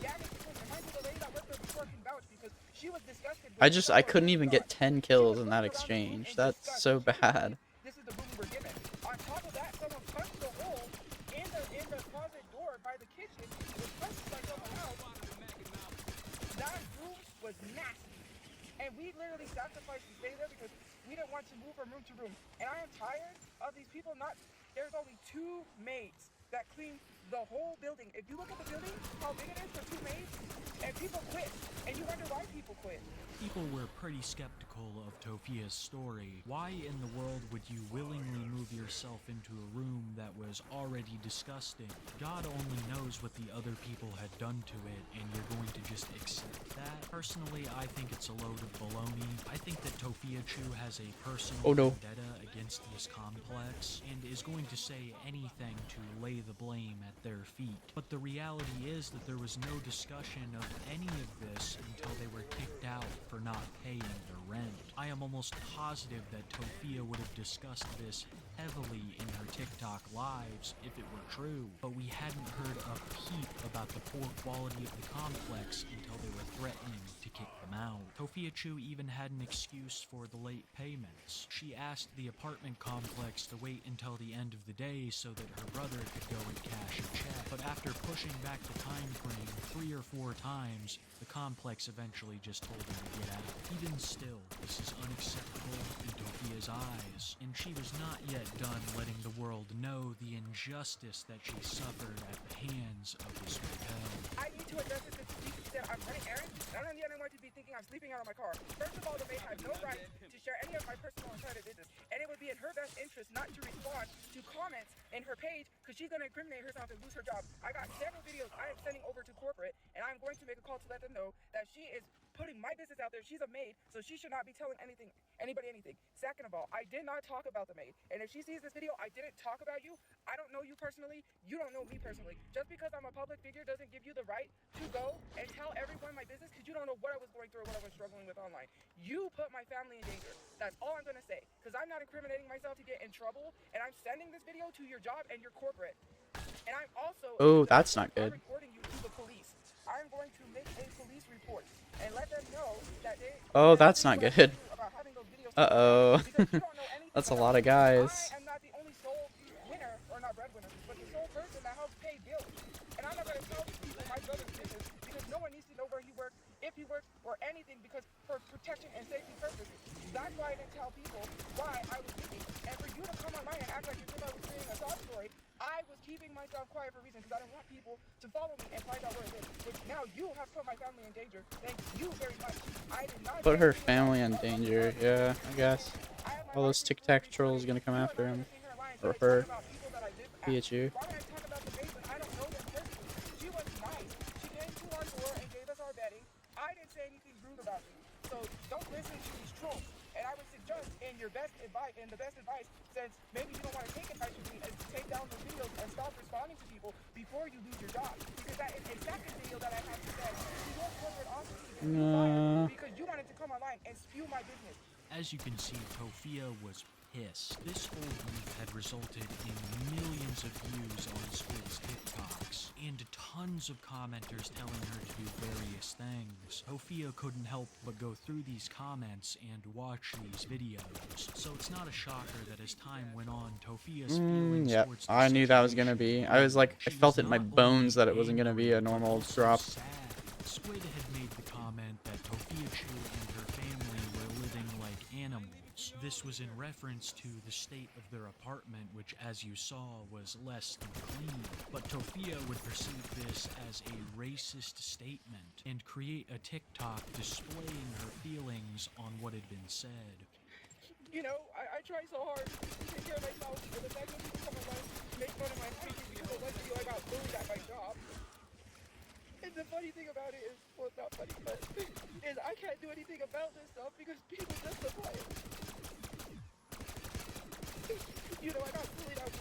damaged the room. And mind you, the lady that worked there before can vouch because she was disgusted with I couldn't even get 10 kills in that exchange. That's so bad. This is the room we were given. On top of that, someone punched the hole in the closet door by the kitchen. It was punched by someone else. That room was nasty. And we literally sacrificed to stay there because we didn't want to move from room to room. And I am tired of these people not... There's only 2 maids that clean the whole building. If you look at the building, how big it is for 2 maids, and people quit. And you wonder why people quit. People were pretty skeptical of Tofia's story. Why in the world would you willingly move yourself into a room that was already disgusting? God only knows what the other people had done to it, and you're going to just accept that? Personally, I think it's a load of baloney. I think that Tofiachu has a personal vendetta against this complex, and is going to say anything to lay the blame at their feet. But the reality is that there was no discussion of any of this until they were kicked out for not paying their rent. I am almost positive that Tofia would have discussed this heavily in her TikTok lives if it were true, but we hadn't heard a peep about the poor quality of the complex until they were threatening to kick them out. Tofia Chu even had an excuse for the late payments. She asked the apartment complex to wait until the end of the day so that her brother could go and cash a check. But after pushing back the time frame 3 or 4 times, the complex eventually just told her to get out. Even still, this is unacceptable in Tofia's eyes, and she was not yet done letting the world know the injustice that she suffered at the hands of this hotel. I need to address this to the extent I'm running errands, and I don't need anyone to be thinking I'm sleeping out of my car. First of all, the maid has no right to share any of my personal and private business, and it would be in her best interest not to respond to comments in her page, because she's going to incriminate herself and lose her job. I got several videos I am sending over to corporate, and I'm going to make a call to let them know that she is putting my business out there. She's a maid, so she should not be telling anybody anything. Second of all, I did not talk about the maid, and if she sees this video, I didn't talk about you. I don't know you personally. You don't know me personally. Just because I'm a public figure doesn't give you the right to go and tell everyone my business, because you don't know what I was going through or what I was struggling with online. You put my family in danger. That's all I'm going to say, because I'm not incriminating myself to get in trouble, and I'm sending this video to your job and your corporate. And I'm also... Oh, that's not good. I'm reporting you to the police. I'm going to make a police report and let them know that they... Oh, that's not good. Uh-oh. That's a lot of guys. I am not the only sole winner, or not breadwinner, but the sole person that helps pay bills. And I'm not going to tell people my brother's business, because no one needs to know where he works, if he works, or anything, because for protection and safety purposes. That's why I didn't tell people why I was leaving. And for you to come online and act like you thought I was creating a sob story, I was keeping myself quiet for a reason, because I didn't want people to follow me and find out where it is. Which now you have put my family in danger. Thank you very much. I did not Put her family in danger, yeah, I guess. All those Tic Tac trolls gonna come after him. Or her. Piachu. Why would I talk about the maid when I don't know them personally? She was nice. She came to our door and gave us our bedding. I didn't say anything rude about you. So don't listen to these trolls. And I would suggest in your best advice, since maybe you don't want to take advice from me, is to take down those videos and stop responding to people before you lose your job. Because that is a second video that I have to send to your corporate office to get you fired, because you wanted to come online and spew my business. As you can see, Tofia was pissed. This whole beef had resulted in millions of views on Squid's TikToks, and tons of commenters telling her to do various things. Tofia couldn't help but go through these comments and watch these videos. So it's not a shocker that as time went on, Tofia's feelings Yeah, towards the I knew that was gonna situation be. I was like, I she felt was it in my not only bones that it wasn't gonna angry, be a but normal also drop. sad. Squid had made the comment that Tofia Chu and her family were living like animals. This was in reference to the state of their apartment, which, as you saw, was less than clean. But Tofia would perceive this as a racist statement and create a TikTok displaying her feelings on what had been said. You know, I try so hard to take care of myself, but the fact that people come online to make fun of my hygiene because of one video I got bullied at my job. And the funny thing about it is, well, it's not funny, but is I can't do anything about this stuff because people justify it. You know, I got bullied out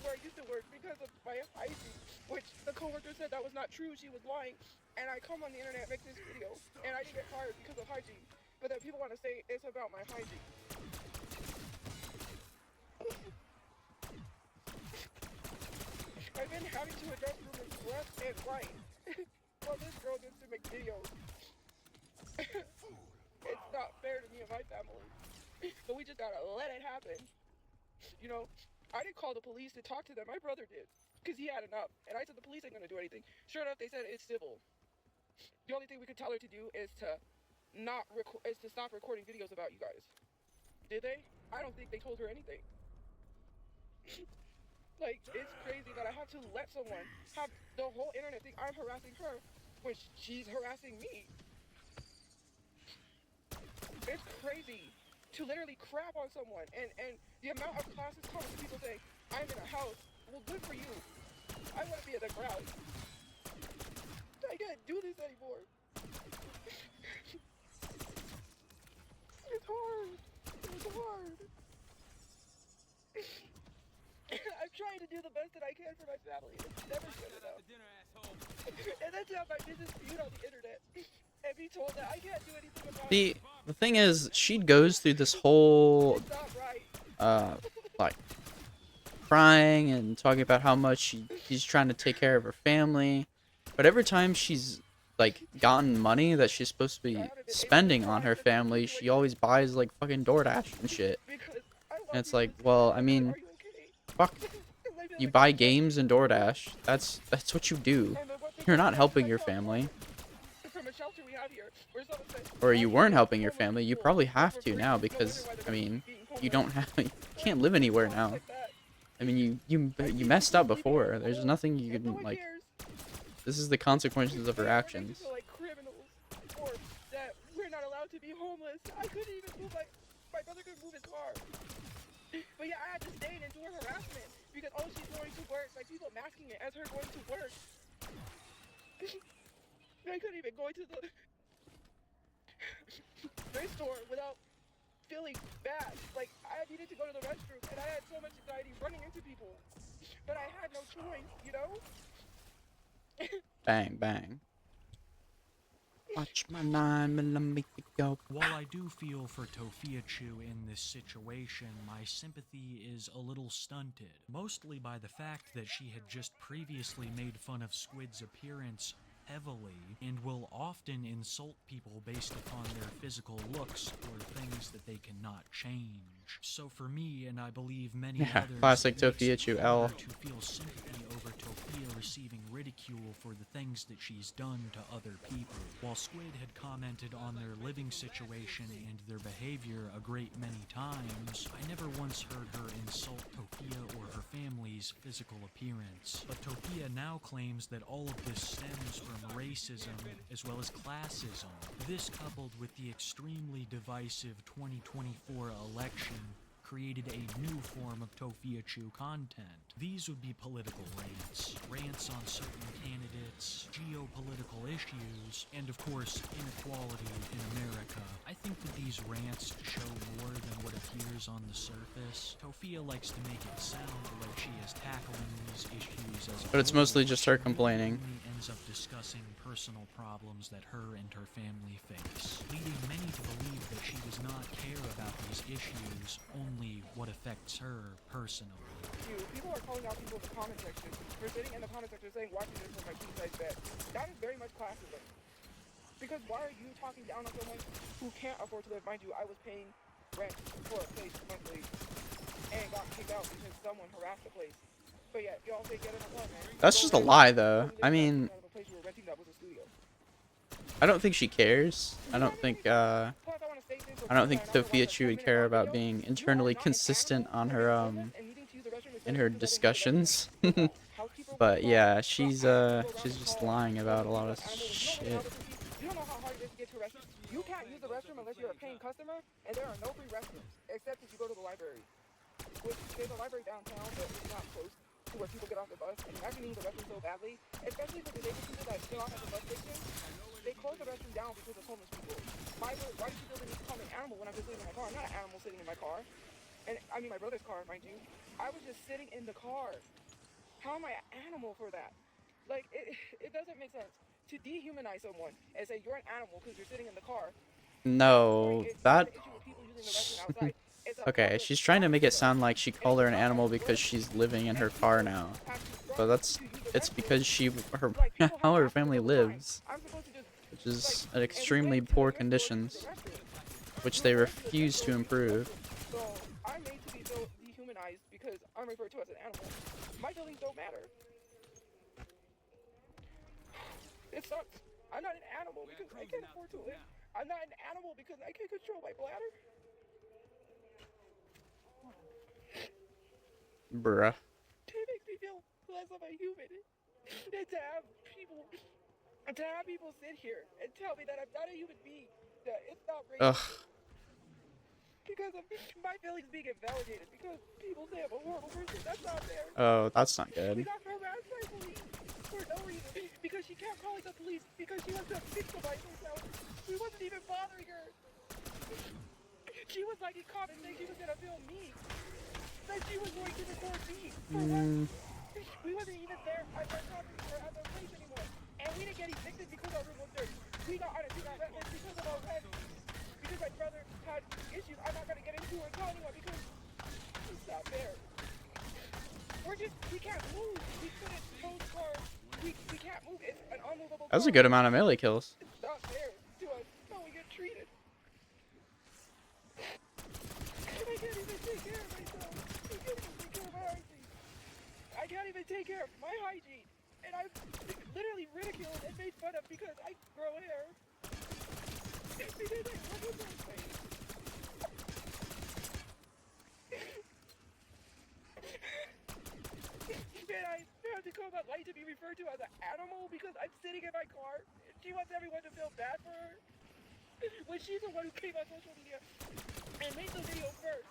where I used to work because of my hygiene, which the coworker said that was not true. She was lying. And I come on the internet and make this video, and I didn't get fired because of hygiene. But then people want to say it's about my hygiene. I've been having to address rumors left and right. Well, this girl gets to make videos. It's not fair to me and my family. But we just gotta let it happen. You know, I didn't call the police to talk to them. My brother did, because he had enough. And I said the police ain't gonna do anything. Sure enough, they said it's civil. The only thing we could tell her to do is to stop recording videos about you guys. Did they? I don't think they told her anything. Like, it's crazy that I have to let someone have the whole internet think I'm harassing her when she's harassing me. It's crazy to literally crap on someone, and the amount of classes come to people saying, I'm in a house. Well, good for you. I want to be in the ground. I can't do this anymore. It's hard. It's hard. I'm trying to do the best that I can for my family. It's never good enough. And then to have my business viewed on the internet and be told that I can't do anything about it. The thing is, she goes through this whole It's not right. like crying and talking about how much she's trying to take care of her family, but every time she's like gotten money that she's supposed to be spending on her family, she always buys like fucking DoorDash and shit. And it's like, well, I mean, fuck. You buy games and DoorDash. That's what you do. You're not helping your family. Or you weren't helping your family. You probably have to now because, I mean, you don't have, you can't live anywhere now. I mean, you messed up before. There's nothing you can, like, this is the consequences of her actions. We're not allowed to be homeless. I couldn't even move my brother couldn't move his car. But yeah, I had to stay and endure harassment because she's going to work, like people masking it as her going to work. I couldn't even go to the thrift store without feeling bad. Like I needed to go to the restroom and I had so much anxiety running into people. But I had no choice, you know? Bang, bang. Watch my 9mm go. While I do feel for Tofiachu in this situation, my sympathy is a little stunted. Mostly by the fact that she had just previously made fun of Squid's appearance heavily, and will often insult people based upon their physical looks or things that they cannot change. So for me, and I believe many others, classic it makes it Tofiachu harder L. to feel sympathy over Tofia receiving ridicule for the things that she's done to other people. While Squid had commented on their living situation and their behavior a great many times, I never once heard her insult Tofia or her family's physical appearance. But Tofia now claims that all of this stems from racism as well as classism. This, coupled with the extremely divisive 2024 election, created a new form of Tofiachu content. These would be political rants on certain candidates, geopolitical issues, and of course, inequality in America. I think that these rants show more than what appears on the surface. Tofia likes to make it sound like she is tackling these issues as a But it's whole, mostly just her but complaining. only ends up discussing personal problems that her and her family face, leading many to believe that she does not care about these issues, only what affects her personally. People are calling out people in the comment section. They're sitting in the comment section saying, watching this from my king size bed. That is very much classism. Because why are you talking down on someone who can't afford to live? Mind you, I was paying rent for a place monthly and got kicked out because someone harassed the place. But yeah, y'all say get an apartment. That's just a lie, though. I mean, I don't think she cares. I don't think Tofiachu would care about being internally consistent on her in her discussions. But yeah, she's just lying about a lot of shit. You don't know how hard it is to get to a restroom. You can't use the restroom unless you're a paying customer, and there are no free restrooms except if you go to the library. Which there's a library downtown, but it's not close to where people get off the bus. And you actually need the restroom so badly, especially for the disabled people that still off at the bus station. They close the restroom down because of homeless people. Why do you feel the need to call me an animal when I'm just sitting in my car? I'm not an animal sitting in my car. And I mean my brother's car, mind you. I was just sitting in the car. How am I an animal for that? Like, it doesn't make sense to dehumanize someone and say you're an animal because you're sitting in the car. No, that... Okay, she's trying to make it sound like she called her an animal because she's living in her car now. But it's because how her family lives, which is at extremely poor conditions, which they refuse to improve. So I'm made to be so dehumanized because I'm referred to as an animal. My feelings don't matter. It sucks. I'm not an animal because I can't afford to live. I'm not an animal because I can't control my bladder. Bruh. It makes me feel less of a human. And to have people sit here and tell me that I'm not a human being, that it's not racist. Ugh. Because of my feelings being invalidated, because people say I'm a horrible person. That's not fair. Oh, that's not good. We got harassed by police for no reason. Because she kept calling the police because she was to victimize herself. We wasn't even bothering her. She was like in comments saying she was gonna film me. That she was going to record me. For what? We wasn't even there at our property or at our place anymore. And we didn't get evicted because our room was dirty. We got rent because of our rent. Because my brother had issues. I'm not gonna get into or tell anyone because it's not fair. We can't move. We couldn't tow the car we can't move. It's an unmovable That was a car. good amount of melee kills. It's not fair to us how we get treated. And I can't even take care of myself. I can't even take care of my hygiene. I can't even take care of my hygiene. And I'm literally ridiculed and made fun of because I grow hair. And they did it. What was that thing? And I have to call that light to be referred to as an animal because I'm sitting in my car. She wants everyone to feel bad for her. When she's the one who came on social media and made the video first.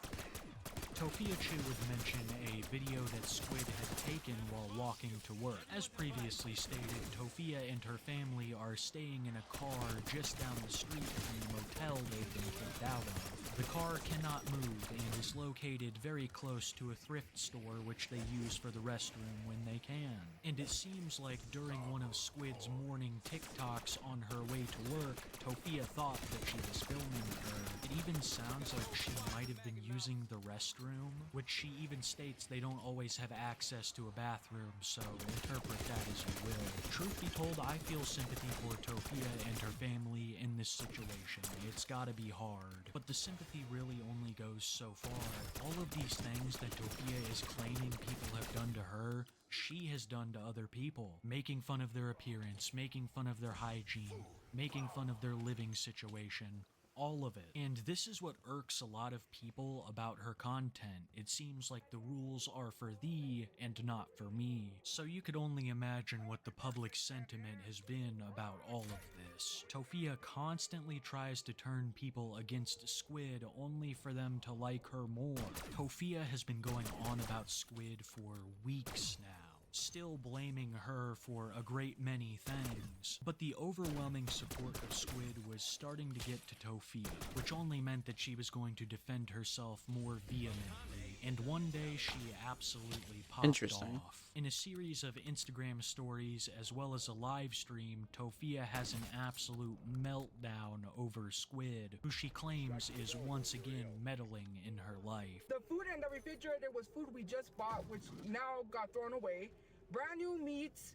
Tofia Chu would mention a video that Squid had taken while walking to work. As previously stated, Tofia and her family are staying in a car just down the street from the motel they've been kicked out of. The car cannot move and is located very close to a thrift store which they use for the restroom when they can. And it seems like during one of Squid's morning TikToks on her way to work, Tofia thought that she was filming her. It even sounds like she might have been using the restroom, which she even states they don't always have access to a bathroom, so interpret that as you will. Truth be told, I feel sympathy for Tofia and her family in this situation. It's gotta be hard. But the sympathy really only goes so far. All of these things that Tofia is claiming people have done to her, she has done to other people. Making fun of their appearance, making fun of their hygiene, making fun of their living situation. All of it. And this is what irks a lot of people about her content. It seems like the rules are for thee and not for me. So you could only imagine what the public sentiment has been about all of this. Tofia constantly tries to turn people against Squid only for them to like her more. Tofia has been going on about Squid for weeks now, still blaming her for a great many things. But the overwhelming support of Squid was starting to get to Tofia, which only meant that she was going to defend herself more vehemently. And one day she absolutely popped off. In a series of Instagram stories as well as a live stream, Tofia has an absolute meltdown over Squid, who she claims is once again meddling in her life. The food in the refrigerator was food we just bought, which now got thrown away. Brand new meats,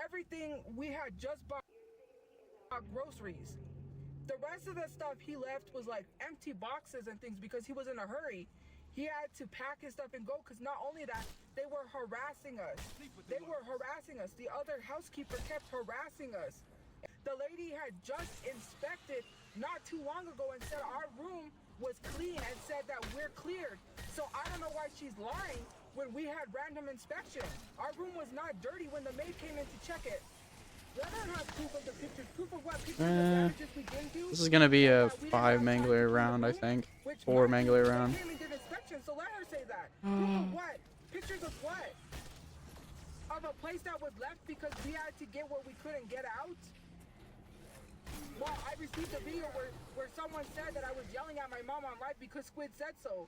everything we had just bought, groceries. The rest of the stuff he left was like empty boxes and things because he was in a hurry. He had to pack his stuff and go because not only that, they were harassing us. They were harassing us. The other housekeeper kept harassing us. The lady had just inspected not too long ago and said our room was clean and said that we're cleared. So I don't know why she's lying when we had random inspection. Our room was not dirty when the maid came in to check it. Let her have proof of the pictures. Proof of what? Pictures of damages we didn't do? This is gonna be a 5 mangler round, I think. 4 mangler round. Came and did inspection, so let her say that. Proof of what? Pictures of what? Of a place that was left because we had to get where we couldn't get out? Well, I received a video where someone said that I was yelling at my mom on live because Squid said so.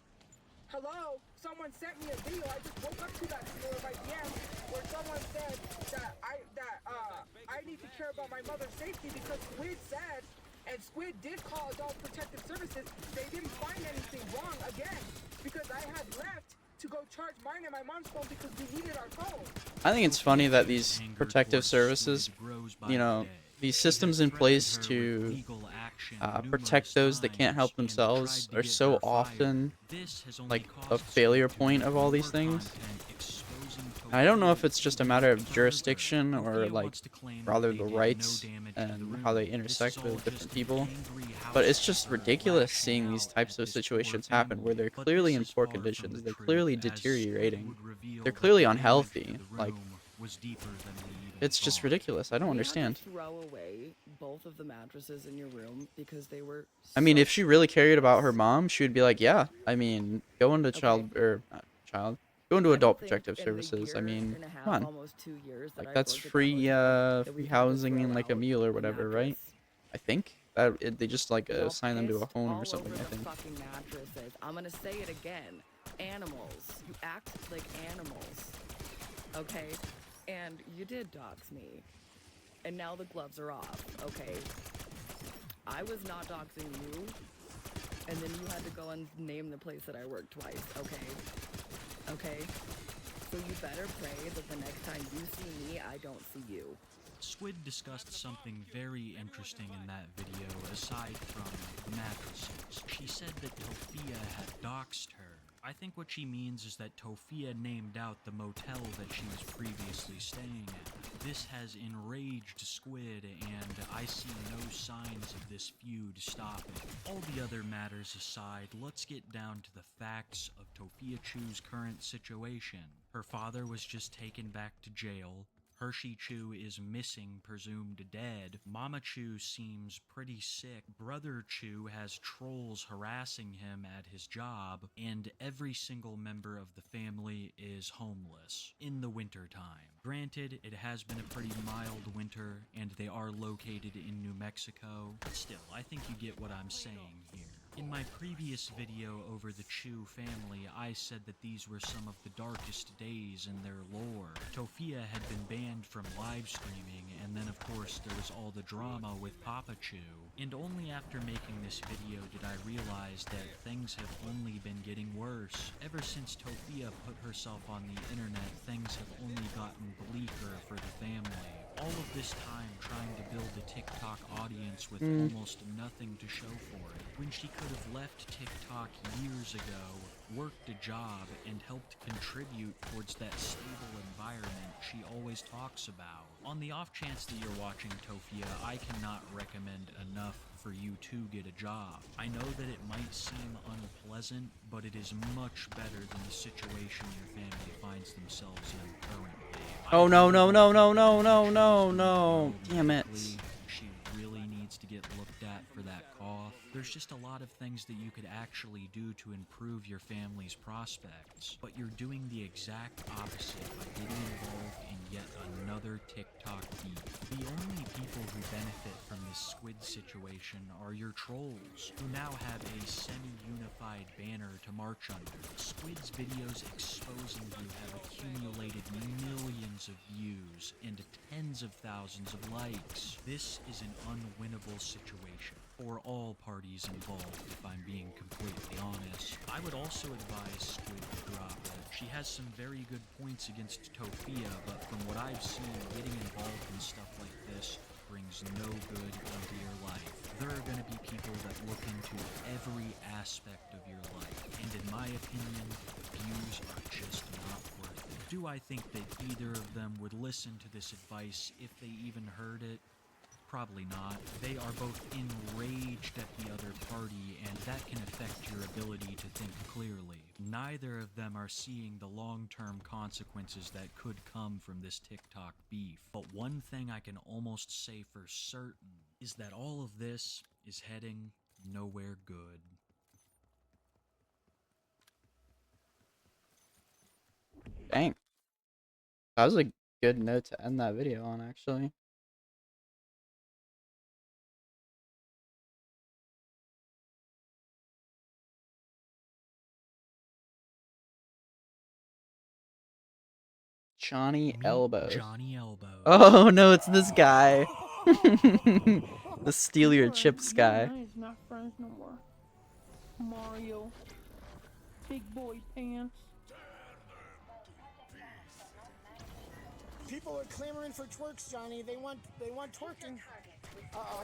Hello? Someone sent me a video. I just woke up to that video in my DM where someone said that I need to care about my mother's safety because Squid said, and Squid did call Adult Protective Services, they didn't find anything wrong again because I had left to go charge mine and my mom's phone because we needed our phone. I think it's funny that these protective services, you know, these systems in place to protect those that can't help themselves are so often like a failure point of all these things. I don't know if it's just a matter of jurisdiction or like rather the rights and how they intersect with different people, but it's just ridiculous seeing these types of situations happen where they're clearly in poor conditions, they're clearly deteriorating, they're clearly unhealthy. Like, it's just ridiculous. I don't understand. Throw away both of the mattresses in your room because they were. I mean, if she really cared about her mom, she would be like, yeah, I mean, go into go into Adult Protective Services. I mean, come on. Like, that's free housing and like a meal or whatever, right? I think that they just like assign them to a home or something. I think. Fucking mattresses. I'm gonna say it again. Animals. You act like animals. Okay. And you did dox me. And now the gloves are off, okay? I was not doxing you. And then you had to go and name the place that I worked twice, okay? Okay? So you better pray that the next time you see me, I don't see you. Squid discussed something very interesting in that video aside from mattresses. She said that Tofia had doxed her. I think what she means is that Tofia named out the motel that she was previously staying at. This has enraged Squid, and I see no signs of this feud stopping. All the other matters aside, let's get down to the facts of Tofia Chu's current situation. Her father was just taken back to jail. Hershey Chu is missing, presumed dead. Mama Chu seems pretty sick. Brother Chu has trolls harassing him at his job. And every single member of the family is homeless in the wintertime. Granted, it has been a pretty mild winter, and they are located in New Mexico. Still, I think you get what I'm saying here. In my previous video over the Chu family, I said that these were some of the darkest days in their lore. Tofia had been banned from live streaming, and then of course there was all the drama with Papa Chu. And only after making this video did I realize that things have only been getting worse. Ever since Tofia put herself on the internet, things have only gotten bleaker for the family. All of this time trying to build a TikTok audience with almost nothing to show for it, when she could have left TikTok years ago, worked a job, and helped contribute towards that stable environment she always talks about. On the off chance that you're watching Tofia, I cannot recommend enough for you to get a job. I know that it might seem unpleasant, but it is much better than the situation your family finds themselves in currently. Oh no, no, no, no, no, no, no, no. Damn it. She really needs to get looked at for that cough. There's just a lot of things that you could actually do to improve your family's prospects, but you're doing the exact opposite by getting involved in yet another TikTok beef. The only people who benefit from this Squid situation are your trolls, who now have a semi-unified banner to march under. Squid's videos exposing you have accumulated millions of views and tens of thousands of likes. This is an unwinnable situation for all parties involved, if I'm being completely honest. I would also advise Squid to drop it. She has some very good points against Tofia, but from what I've seen, getting involved in stuff like this brings no good into your life. There are going to be people that look into every aspect of your life, and in my opinion, views are just not worth it. Do I think that either of them would listen to this advice if they even heard it? Probably not. They are both enraged at the other party, and that can affect your ability to think clearly. Neither of them are seeing the long-term consequences that could come from this TikTok beef. But one thing I can almost say for certain is that all of this is heading nowhere good. Dang. That was a good note to end that video on, actually. Johnny Meet Elbows. Johnny Elbows. Oh no, it's this guy. The steal your chips guy. He's not friends no more. Mario. Big boy pants. People are clamoring for twerks, Johnny. They want twerking. Uh-oh.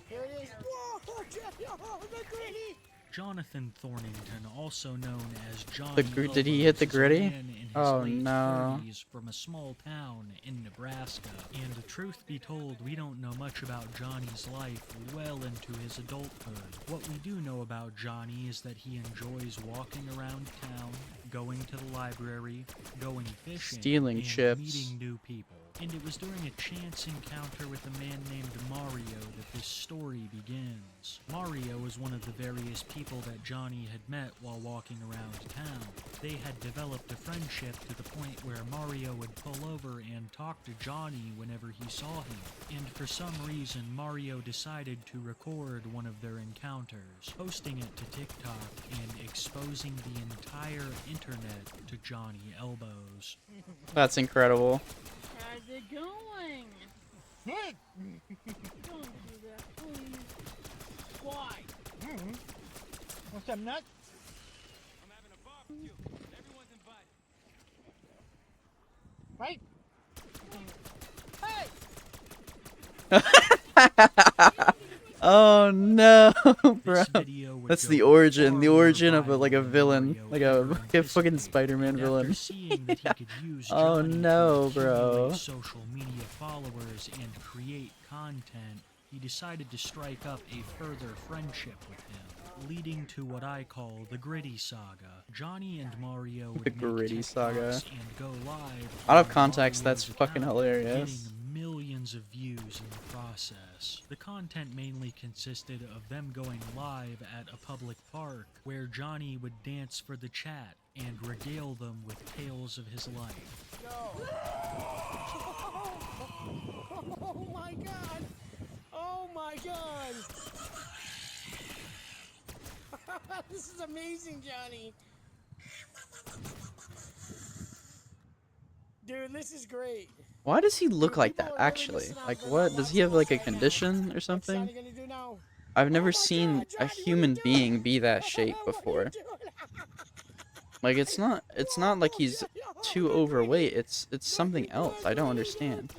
Here it is. Whoa, Johnny, oh, the gritty. Jonathan Thornington, also known as Johnny Did he hit the Elbows, is a gritty? man in his Oh, late no. 30s from a small town in Nebraska. And truth be told, we don't know much about Johnny's life well into his adulthood. What we do know about Johnny is that he enjoys walking around town, going to the library, going fishing, Stealing and chips. meeting new people. And it was during a chance encounter with a man named Mario that this story begins. Mario was one of the various people that Johnny had met while walking around town. They had developed a friendship to the point where Mario would pull over and talk to Johnny whenever he saw him. And for some reason, Mario decided to record one of their encounters, posting it to TikTok and exposing the entire internet to Johnny Elbows. That's incredible. How's it going? Don't do that, please. Why? What's up, nut? right? Hey! Oh no, bro. This video would That's go the origin. far The more origin of viral like a than villain. Mario Like ever a fucking anticipated. Spider-Man And villain. after seeing that he could use Oh Johnny no, to accumulate bro. social media followers and create content, he decided to strike up a further friendship with him, leading to what I call the Gritty Saga. Johnny and Mario would The make Gritty TikToks Saga. and go live Out of on context, Mario's that's fucking account, hilarious. getting millions of views in the process. The content mainly consisted of them going live at a public park where Johnny would dance for the chat and regale them with tales of his life. Go. Oh my god! Oh my god! This is amazing, Johnny. Dude, this is great. Why does he look Dude, like people that, are really actually? missing out. Like, They're what? not Does he have, watching like, a us right now. condition or What's something? Johnny gonna do now? I've Oh never my seen God, a Johnny, what are you human doing? being be that shape What are you before. doing? Like, it's not like he's Johnny, oh too my overweight. goodness. It's something Johnny, else. I don't understand.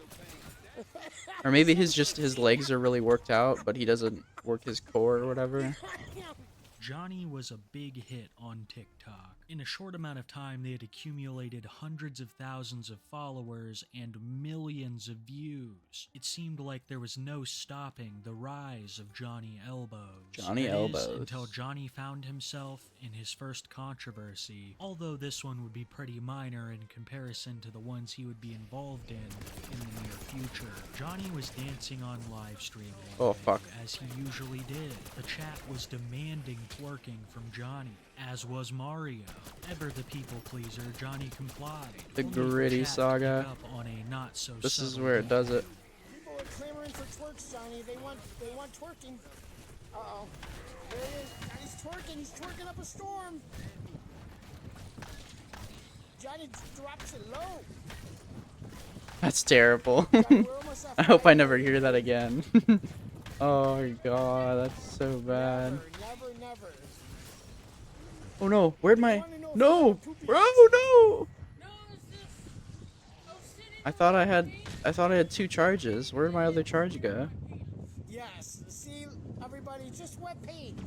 Or This maybe is his legs are really worked out, but he doesn't work his core or whatever. amazing. Johnny was a big hit on TikTok. In a short amount of time, they had accumulated hundreds of thousands of followers and millions of views. It seemed like there was no stopping the rise of Johnny Elbows. Johnny That is, Elbows. until Johnny found himself in his first controversy, although this one would be pretty minor in comparison to the ones he would be involved in the near future. Johnny was dancing on livestream one Oh, day, fuck. as he usually did. The chat was demanding twerking from Johnny, as was Mario. Ever the people pleaser, Johnny complied. The only for Gritty chat to Saga. pick up on a not so This is subtle where it hint. does it. People are clamoring for twerks, Johnny. They want twerking. Uh-oh. There he is. He's twerking. He's twerking up a storm. Johnny drops it low. That's terrible. Johnny, we're almost at I hope I five. never hear that again. Oh my god, that's so bad. Never, never. Oh no, where'd my... wanna know if No! you have poopy Bro, hands? no! I thought I had 2 charges. Where'd my other charge go? Yes. See, everybody, just wet paint.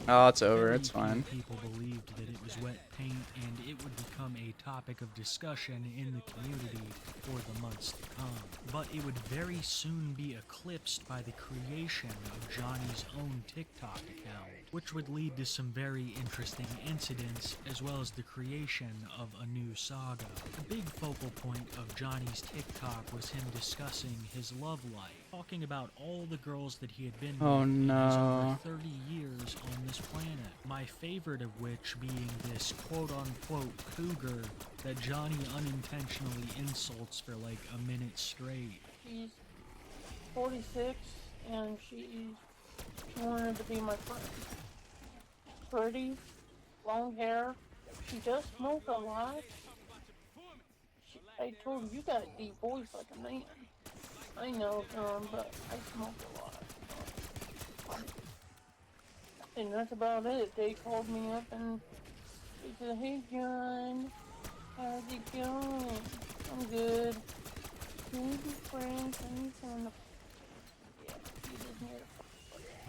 Oh, it's over. Very It's few fine. people believed that it was wet paint, and it would become a topic of discussion in the community for the months to come. But it would very soon be eclipsed by the creation of Johnny's own TikTok account, which would lead to some very interesting incidents, as well as the creation of a new saga. The big focal point of Johnny's TikTok was him discussing his love life, talking about all the girls that he had been Oh, with in his no. over 30 years on this planet. My favorite of which being this quote-unquote cougar that Johnny unintentionally insults for like a minute straight. She's 46 and she wanted to be my friend. Pretty, long hair. She does smoke a lot. I told her, you got a deep voice like a man. I know, John, but I smoke a lot. And that's about it. They called me up and they said, hey John, how's it going? I'm good. Can we be friends? I need someone to... Yeah, you just need to...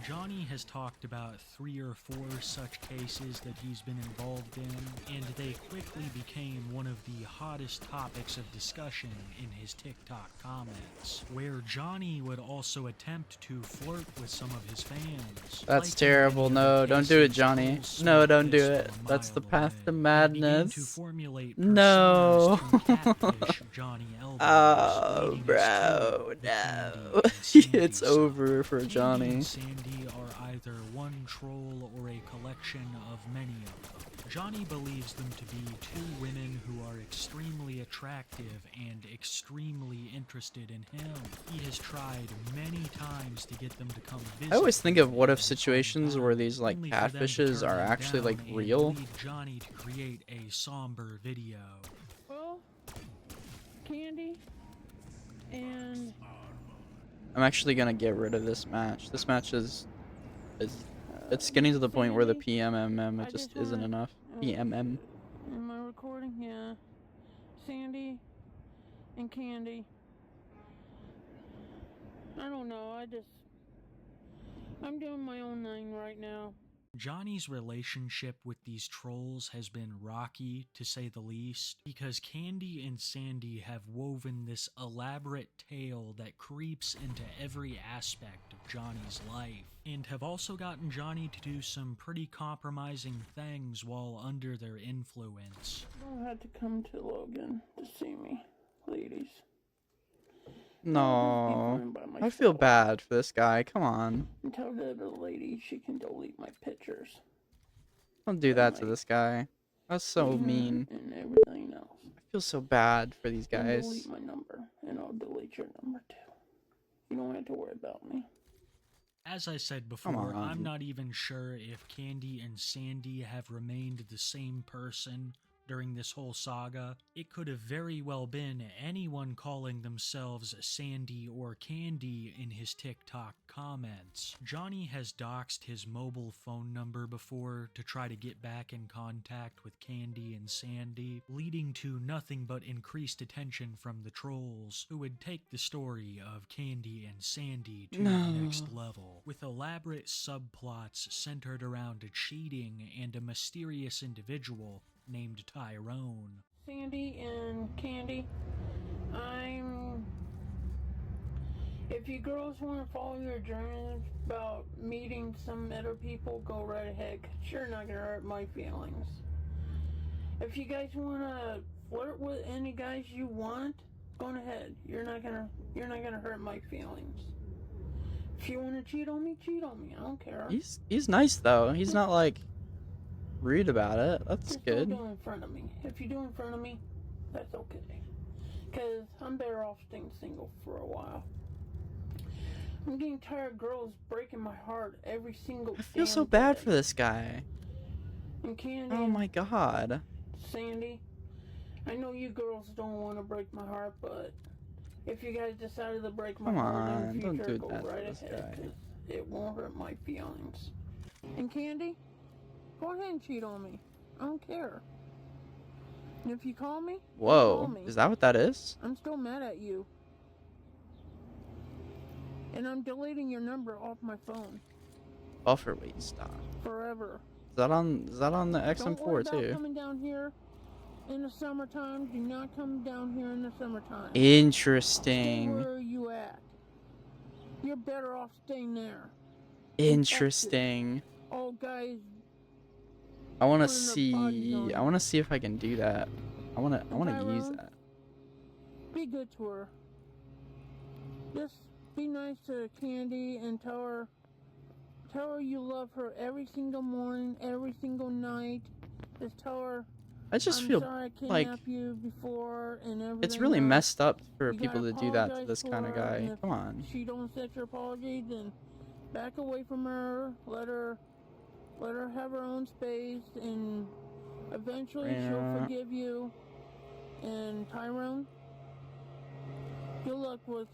Johnny has talked about 3 or 4 such cases that he's been involved in, and they quickly became one of the hottest topics of discussion in his TikTok comments, where Johnny would also attempt to flirt with some of his fans. That's Like in terrible. many other No, don't do it, cases, Johnny. Cole No, smacked don't do this it. from a That's the mile path away to and began madness. to formulate No. personas to catfish Johnny Elbows, Oh, leading us bro, to the no. Candy and Sandy It's saga. over for Candy Johnny. and Sandy are either one troll or a collection of many of them. Johnny believes them to be 2 women who are extremely attractive and extremely interested in him. He has tried many times to get them to come visit. I always think of what if him situations where these like only for them to catfishes turn are him actually like down and real. lead Johnny to create a somber video. Well, Candy and I'm actually gonna get rid of this match. This match is it's getting to the point where the PMMM I it just just isn't wanna- enough. PMM. am I recording? Yeah. Sandy and Candy. I don't know, I'm doing my own thing right now. Johnny's relationship with these trolls has been rocky, to say the least, because Candy and Sandy have woven this elaborate tale that creeps into every aspect of Johnny's life, and have also gotten Johnny to do some pretty compromising things while under their influence. You don't have to come to Logan to see me, ladies. No, I feel bad for this guy. Come on. And tell the other lady she can delete my pictures. Don't do that to this guy. That's so mean. And everything else. I feel so bad for these And guys. delete my number, and I'll delete your number too. You don't have to worry about me. As I said before, I'm not even sure if Candy and Sandy have remained the same person during this whole saga. It could have very well been anyone calling themselves Sandy or Candy in his TikTok comments. Johnny has doxed his mobile phone number before to try to get back in contact with Candy and Sandy, leading to nothing but increased attention from the trolls, who would take the story of Candy and Sandy to the next level, with elaborate subplots centered around cheating and a mysterious individual named Tyrone. Sandy and Candy, if you girls want to follow your dreams about meeting some other people, go right ahead, 'cause you're not gonna hurt my feelings. If you guys want to flirt with any guys you want, go ahead. You're not gonna hurt my feelings. If you want to cheat on me, I don't care. He's nice though. He's not like rude about it. That's Just good. don't do it in front of me. If you do it in front of me, that's okay. Because I'm better off staying single for a while. I'm getting tired of girls breaking my heart every single I feel so bad for this guy. And Candy, Oh my god. Sandy, I know you girls don't want to break my heart, but if you guys decided to break my heart in the future, don't do go that to right this ahead. guy. 'Cause it won't hurt my feelings. And Candy, go ahead and cheat on me. I don't care. And if you call me, Whoa, call me. is that what that is? I'm still mad at you. And I'm deleting your number off my phone. Buffer weight stop. Forever. Is that on the Don't worry XM4 about too? coming down here in the summertime. Do not come down here in the summertime. Interesting. Stay where you at. You're better off staying there. Interesting. All guys. I want to putting their bodies see. on I you. want to see if I can do that. I want to use Tyrone, that. Be good to her. Just be nice to Candy and tell her you love her every single morning, every single night. Just tell her. I just I'm feel sorry I like kidnapped you before and everything. it's really else. messed up for You people gotta to do that to apologize this kind of for her, and guy. if Come on. she don't accept your apology, then back away from her. Let her have her own space, and eventually she'll Yeah. forgive you. And Tyrone, good luck with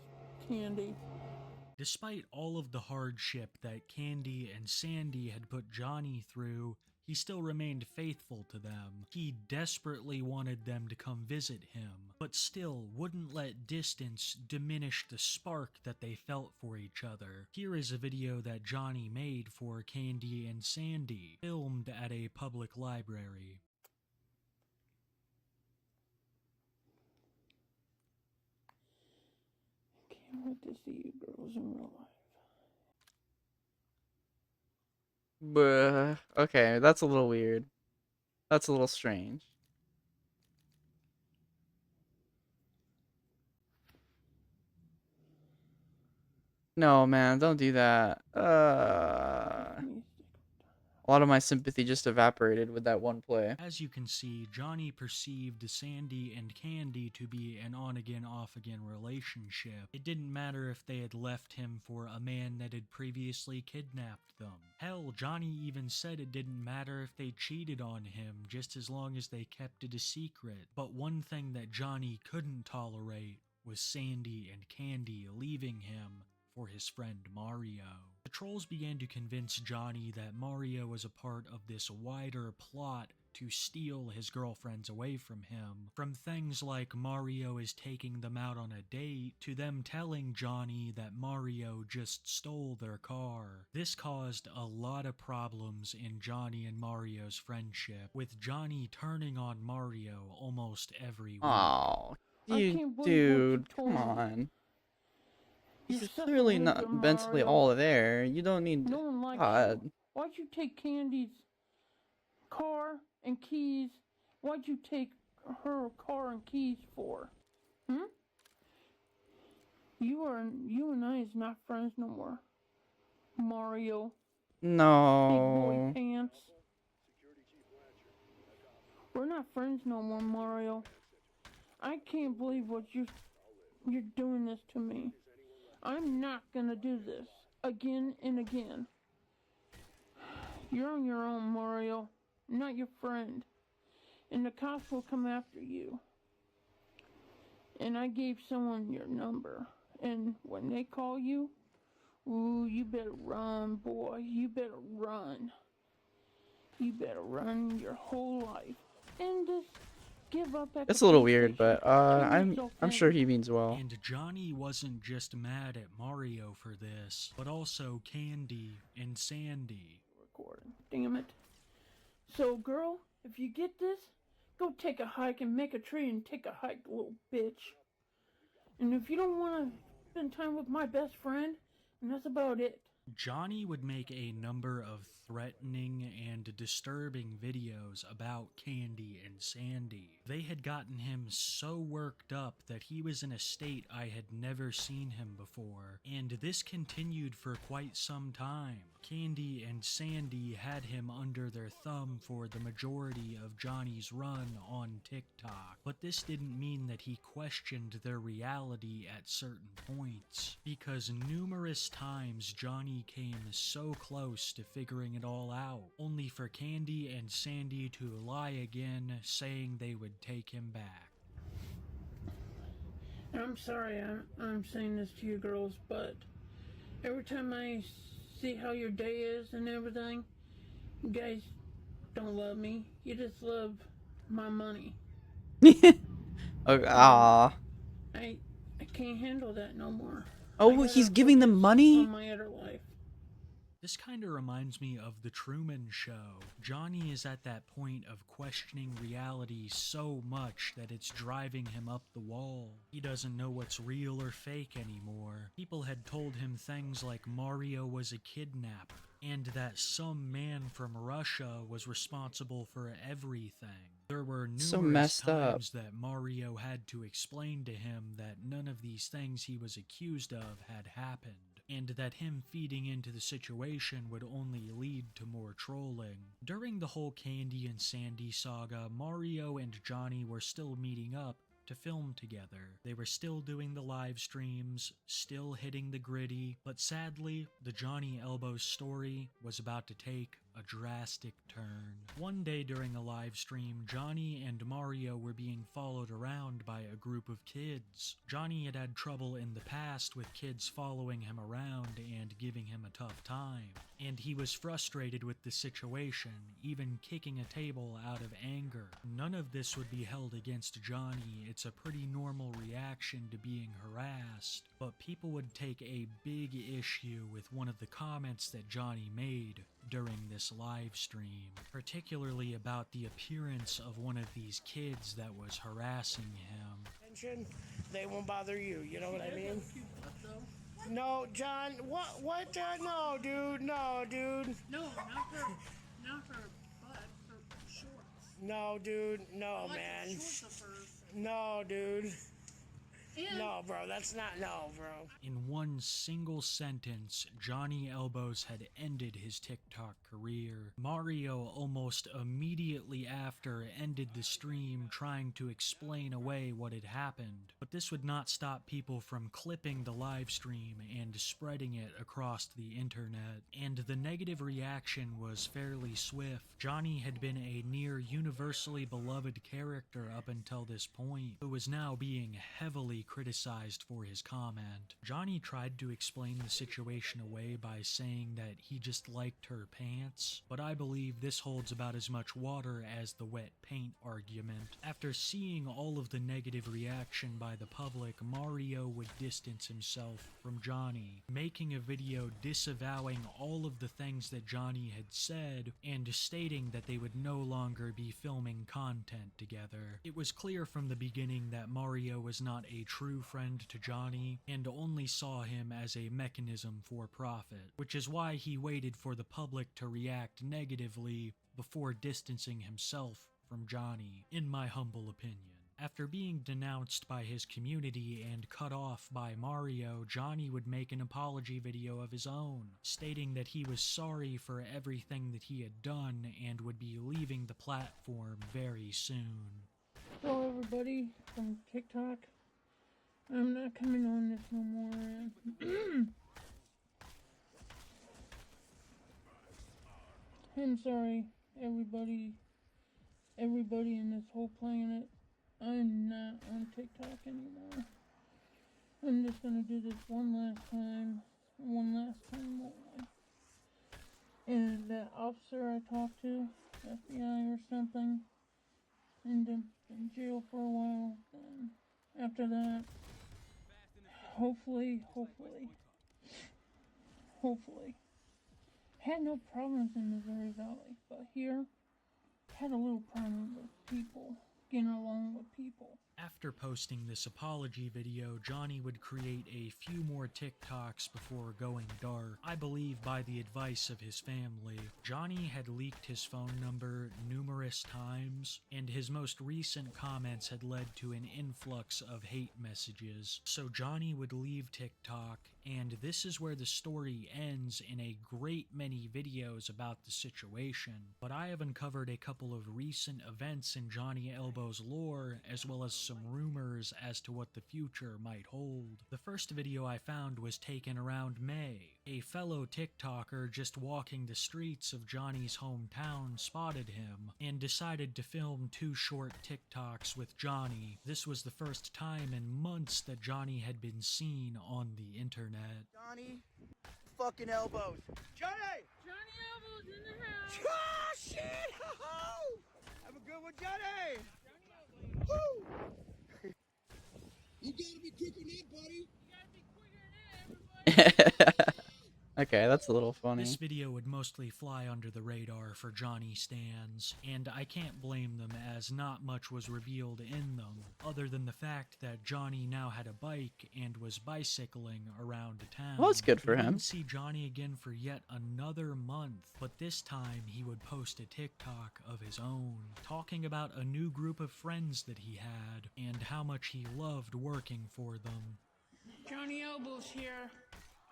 Candy. Despite all of the hardship that Candy and Sandy had put Johnny through, he still remained faithful to them. He desperately wanted them to come visit him, but still wouldn't let distance diminish the spark that they felt for each other. Here is a video that Johnny made for Candy and Sandy, filmed at a public library. Can't wait to see you girls in real life. Bruh. Okay, that's a little weird. That's a little strange. No, man, don't do that. A lot of my sympathy just evaporated with that one play. As you can see, Johnny perceived Sandy and Candy to be an on-again, off-again relationship. It didn't matter if they had left him for a man that had previously kidnapped them. Hell, Johnny even said it didn't matter if they cheated on him, just as long as they kept it a secret. But one thing that Johnny couldn't tolerate was Sandy and Candy leaving him for his friend Mario. The trolls began to convince Johnny that Mario was a part of this wider plot to steal his girlfriends away from him. From things like Mario is taking them out on a date, to them telling Johnny that Mario just stole their car. This caused a lot of problems in Johnny and Mario's friendship, with Johnny turning on Mario almost every week. Oh, I can't believe what you dude, told come me. on. You're He's such a clearly loser, not mentally Mario. all there. You don't need. No one likes God. you. Why'd you take Candy's car and keys? Why'd you take her car and keys for? Hmm? You and I is not friends no more. Mario. Big boy No. pants. We're not friends no more, Mario. I can't believe what you're doing this to me. I'm not gonna do this again and again. You're on your own, Mario. I'm not your friend. And the cops will come after you. And I gave someone your number. And when they call you, ooh, you better run, boy. You better run. You better run your whole life. And just give up at It's the a little police weird, station. but Kill yourself I'm sure then. he means well. And Johnny wasn't just mad at Mario for this, but also Candy and Sandy. Recording. Damn it. So, girl, if you get this, go take a hike and make a tree and take a hike, little bitch. And if you don't want to spend time with my best friend, and that's about it. Johnny would make a number of threatening and disturbing videos about Candy and Sandy. They had gotten him so worked up that he was in a state I had never seen him before, and this continued for quite some time. Candy and Sandy had him under their thumb for the majority of Johnny's run on TikTok, but this didn't mean that he questioned their reality at certain points, because numerous times Johnny came so close to figuring it all out, only for Candy and Sandy to lie again, saying they would take him back. I'm sorry I'm saying this to you girls, but every time I see how your day is and everything, you guys don't love me. You just love my money. Ah. I can't handle that no more. Oh, he's giving them money? On my other life. This kind of reminds me of The Truman Show. Johnny is at that point of questioning reality so much that it's driving him up the wall. He doesn't know what's real or fake anymore. People had told him things like Mario was a kidnapper, and that some man from Russia was responsible for everything. There were So numerous messed up. times that Mario had to explain to him that none of these things he was accused of had happened, and that him feeding into the situation would only lead to more trolling. During the whole Candy and Sandy saga, Mario and Johnny were still meeting up to film together. They were still doing the live streams, still hitting the gritty, but sadly, the Johnny Elbows story was about to take a drastic turn. One day during a live stream, Johnny and Mario were being followed around by a group of kids. Johnny had had trouble in the past with kids following him around and giving him a tough time, and he was frustrated with the situation, even kicking a table out of anger. None of this would be held against Johnny. It's a pretty normal reaction to being harassed, but people would take a big issue with one of the comments that Johnny made during this live stream, particularly about the appearance of one of these kids that was harassing him. They won't bother you, you know what I mean? No, John, what, no, dude, no, dude. No, not her butt, her shorts. No, dude, no, man. No, dude. No, bro, that's not, no, bro. In one single sentence, Johnny Elbows had ended his TikTok career. Mario almost immediately after ended the stream trying to explain away what had happened, but this would not stop people from clipping the live stream and spreading it across the internet, and the negative reaction was fairly swift. Johnny had been a near universally beloved character up until this point, who was now being heavily harshly criticized for his comment. Johnny tried to explain the situation away by saying that he just liked her pants, but I believe this holds about as much water as the wet paint argument. After seeing all of the negative reaction by the public, Mario would distance himself from Johnny, making a video disavowing all of the things that Johnny had said and stating that they would no longer be filming content together. It was clear from the beginning that Mario was not a true friend to Johnny and only saw him as a mechanism for profit, which is why he waited for the public to react negatively before distancing himself from Johnny, in my humble opinion. After being denounced by his community and cut off by Mario, Johnny would make an apology video of his own, stating that he was sorry for everything that he had done and would be leaving the platform very soon. Hello everybody from TikTok. I'm not coming on this no more. I'm sorry, everybody in this whole planet. I'm not on TikTok anymore. I'm just gonna do this one last time only. And that officer I talked to, FBI or something, and in jail for a while. Then after that, hopefully, had no problems in Missouri Valley, but here had a little problem with people, getting along with people. After posting this apology video, Johnny would create a few more TikToks before going dark. I believe by the advice of his family. Johnny had leaked his phone number numerous times, and his most recent comments had led to an influx of hate messages. So Johnny would leave TikTok, and this is where the story ends in a great many videos about the situation. But I have uncovered a couple of recent events in Johnny Elbow's lore, as well as some rumors as to what the future might hold. The first video I found was taken around May. A fellow TikToker just walking the streets of Johnny's hometown spotted him and decided to film 2 short TikToks with Johnny. This was the first time in months that Johnny had been seen on the internet. Johnny fucking Elbows. Johnny! Johnny Elbows in the house! Ah, shit! Ho-ho! Have a good one, Johnny! Woo! You gotta be quicker than that, buddy! You gotta be quicker than that, everybody! Okay, that's a little funny. This video would mostly fly under the radar for Johnny stans, and I can't blame them as not much was revealed in them, other than the fact that Johnny now had a bike and was bicycling around town. Well, that's good for We him. wouldn't see Johnny again for yet another month, but this time he would post a TikTok of his own, talking about a new group of friends that he had, and how much he loved working for them. Johnny Elbows here.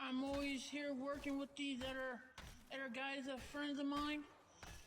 I'm always here working with these other guys that are friends of mine.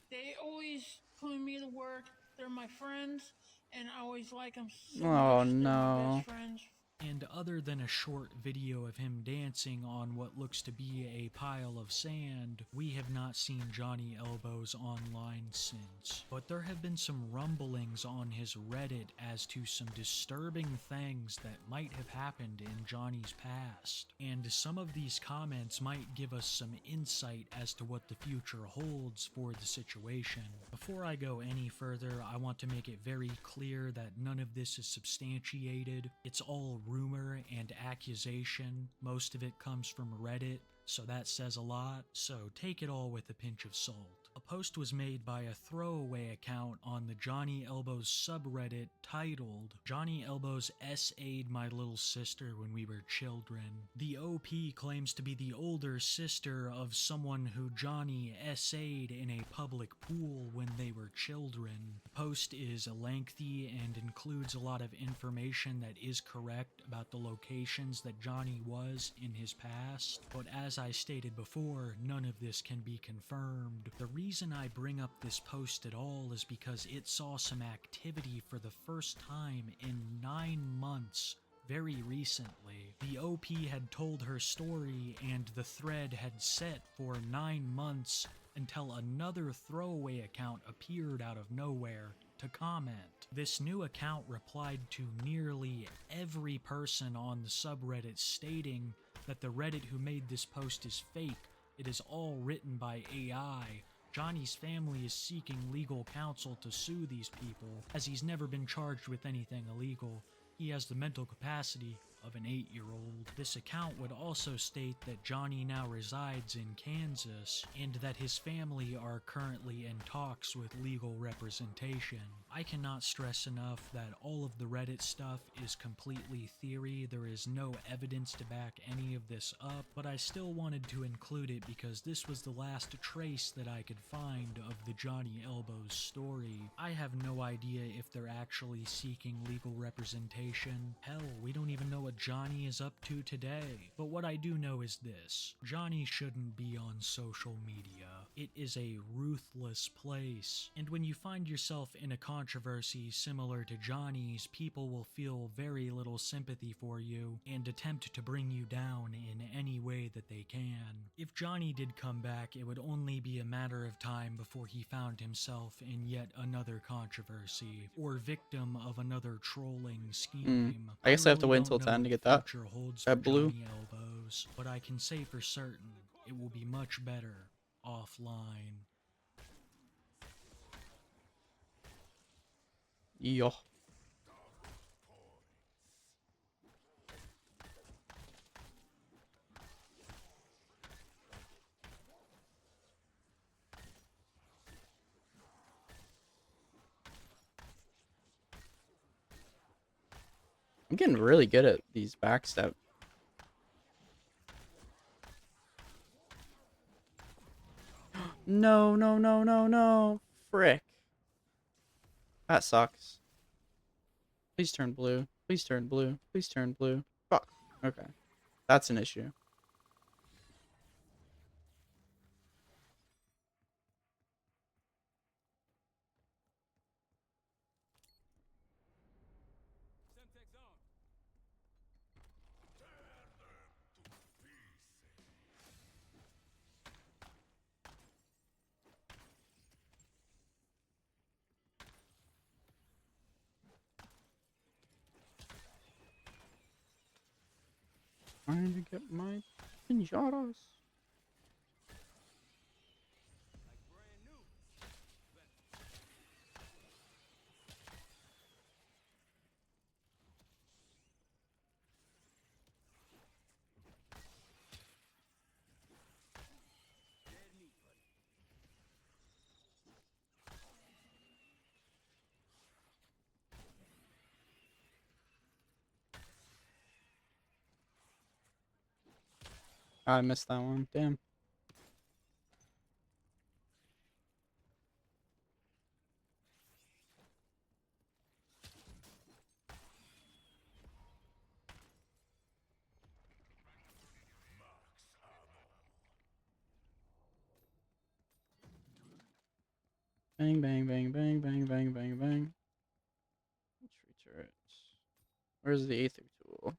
They always put me to work. They're my friends, and I always like them so Oh, much. They're my no. best friends. And other than a short video of him dancing on what looks to be a pile of sand, we have not seen Johnny Elbows online since. But there have been some rumblings on his Reddit as to some disturbing things that might have happened in Johnny's past. And some of these comments might give us some insight as to what the future holds for the situation. Before I go any further, I want to make it very clear that none of this is substantiated. It's all rumor and accusation. Most of it comes from Reddit, so that says a lot. So take it all with a pinch of salt. A post was made by a throwaway account on the Johnny Elbows subreddit titled, "Johnny Elbows SA'd my little sister when we were children." The OP claims to be the older sister of someone who Johnny SA'd in a public pool when they were children. The post is lengthy and includes a lot of information that is correct about the locations that Johnny was in his past, but as I stated before, none of this can be confirmed. The reason I bring up this post at all is because it saw some activity for the first time in 9 months very recently. The OP had told her story and the thread had set for 9 months until another throwaway account appeared out of nowhere to comment. This new account replied to nearly every person on the subreddit stating that the Reddit who made this post is fake. It is all written by AI. Johnny's family is seeking legal counsel to sue these people, as he's never been charged with anything illegal. He has the mental capacity of an 8-year-old. This account would also state that Johnny now resides in Kansas, and that his family are currently in talks with legal representation. I cannot stress enough that all of the Reddit stuff is completely theory. There is no evidence to back any of this up, but I still wanted to include it because this was the last trace that I could find of the Johnny Elbows story. I have no idea if they're actually seeking legal representation. Hell, we don't even know what Johnny is up to today. But what I do know is this: Johnny shouldn't be on social media. It is a ruthless place, and when you find yourself in a controversy similar to Johnny's, people will feel very little sympathy for you and attempt to bring you down in any way that they can. If Johnny did come back, it would only be a matter of time before he found himself in yet another controversy, or victim of another trolling scheme. I guess I have to really wait until don't know 10 to what get the that. future holds That for blue. Johnny Elbows, but I can say for certain it will be much better offline. Yo. I'm getting really good at these backstep. No, no, no, no, no. Frick. That sucks. Please turn blue. Please turn blue. Please turn blue. Fuck. Okay. That's an issue. Trying to get my pinatas. I missed that one. Damn. Bang, bang, bang, bang, bang, bang, bang, bang. Tree turret. Where's the Aether tool?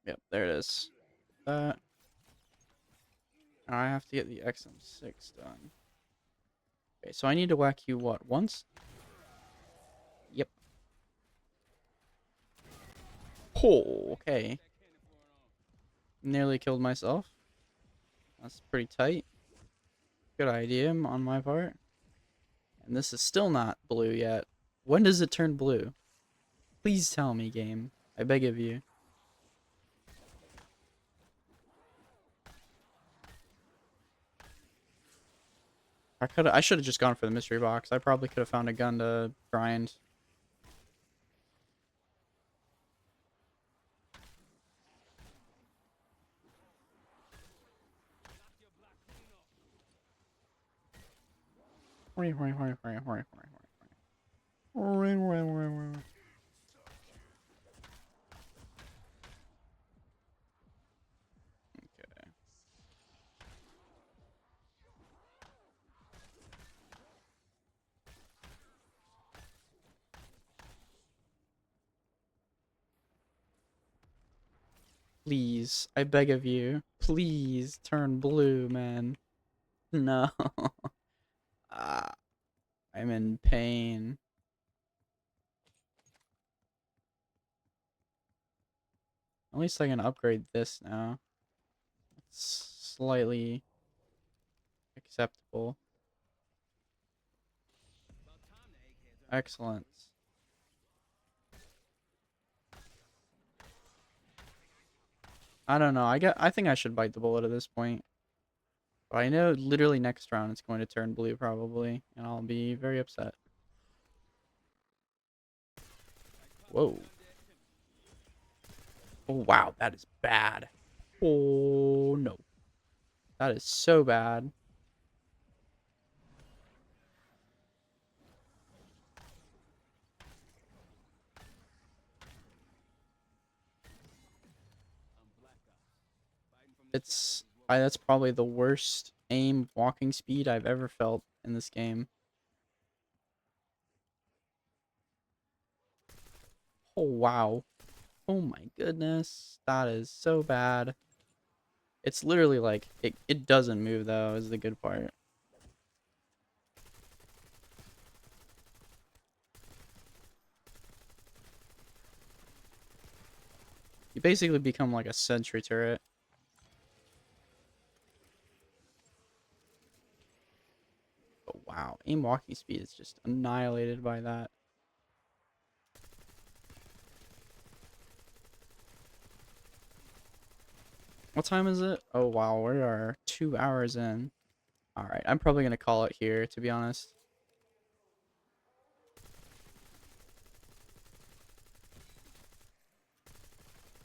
Yep, there it is. That. Now I have to get the XM6 done. Okay, so I need to whack you what? Once? Yep. Oh, okay. Nearly killed myself. That's pretty tight. Good idea on my part. And this is still not blue yet. When does it turn blue? Please tell me, game. I beg of you. I should have just gone for the mystery box. I probably could have found a gun to grind. Okay. Please, I beg of you. Please turn blue, man. No. Ah, I'm in pain. At least I can upgrade this now. It's slightly acceptable. Excellent. I don't know. I think I should bite the bullet at this point. But I know literally next round it's going to turn blue probably, and I'll be very upset. Whoa. Oh wow, that is bad. Oh no. That is so bad. That's probably the worst aim walking speed I've ever felt in this game. Oh wow. Oh my goodness. That is so bad. It's literally like it doesn't move though, is the good part. You basically become like a sentry turret. But wow, aim walking speed is just annihilated by that. What time is it? Oh wow, we are 2 hours in. Alright, I'm probably gonna call it here, to be honest.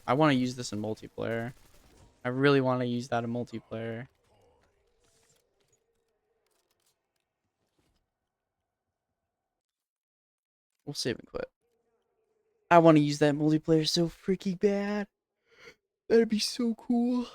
I want to use this in multiplayer. I really want to use that in multiplayer. We'll save and quit. I want to use that multiplayer so freaking bad. That'd be so cool.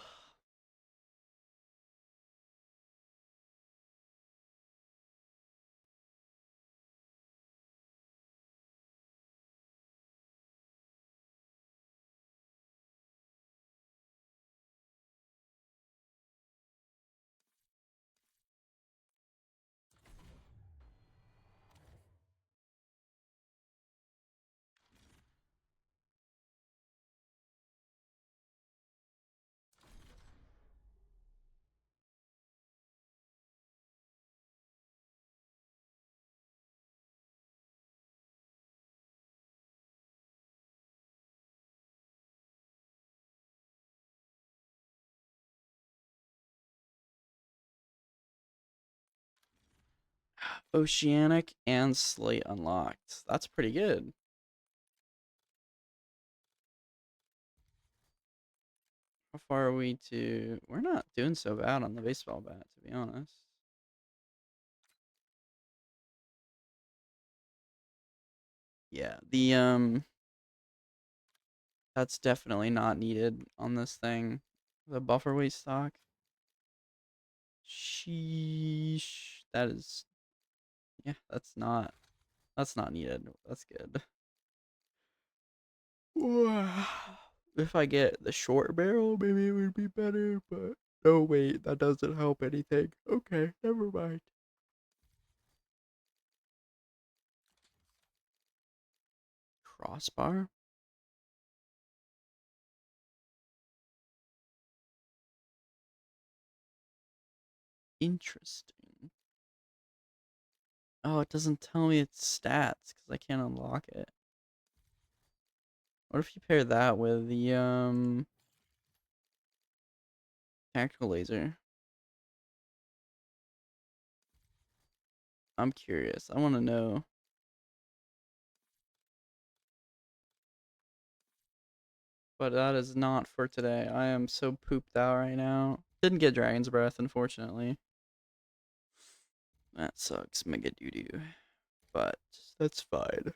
Oceanic and Slate unlocked. That's pretty good. How far are we to... We're not doing so bad on the baseball bat, to be honest. Yeah, that's definitely not needed on this thing. The buffer weight stock. Sheesh. That is... Yeah, that's not needed. That's good. If I get the short barrel, maybe it would be better, but no, wait, that doesn't help anything. Okay, never mind. Crossbar? Interesting. Oh, it doesn't tell me its stats because I can't unlock it. What if you pair that with the tactical laser? I'm curious. I want to know. But that is not for today. I am so pooped out right now. Didn't get Dragon's Breath, unfortunately. That sucks, mega doo-doo. But that's fine.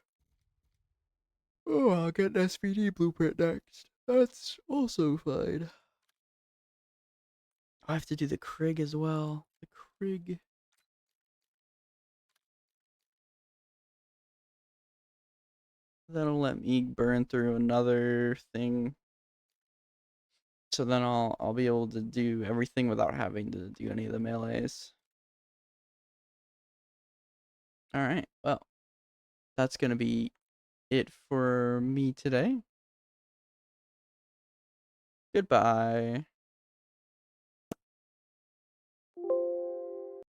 Oh, I'll get an SVD blueprint next. That's also fine. I have to do the Krig as well. The Krig. That'll let me burn through another thing. So then I'll be able to do everything without having to do any of the melees. All right. Well, that's going to be it for me today. Goodbye.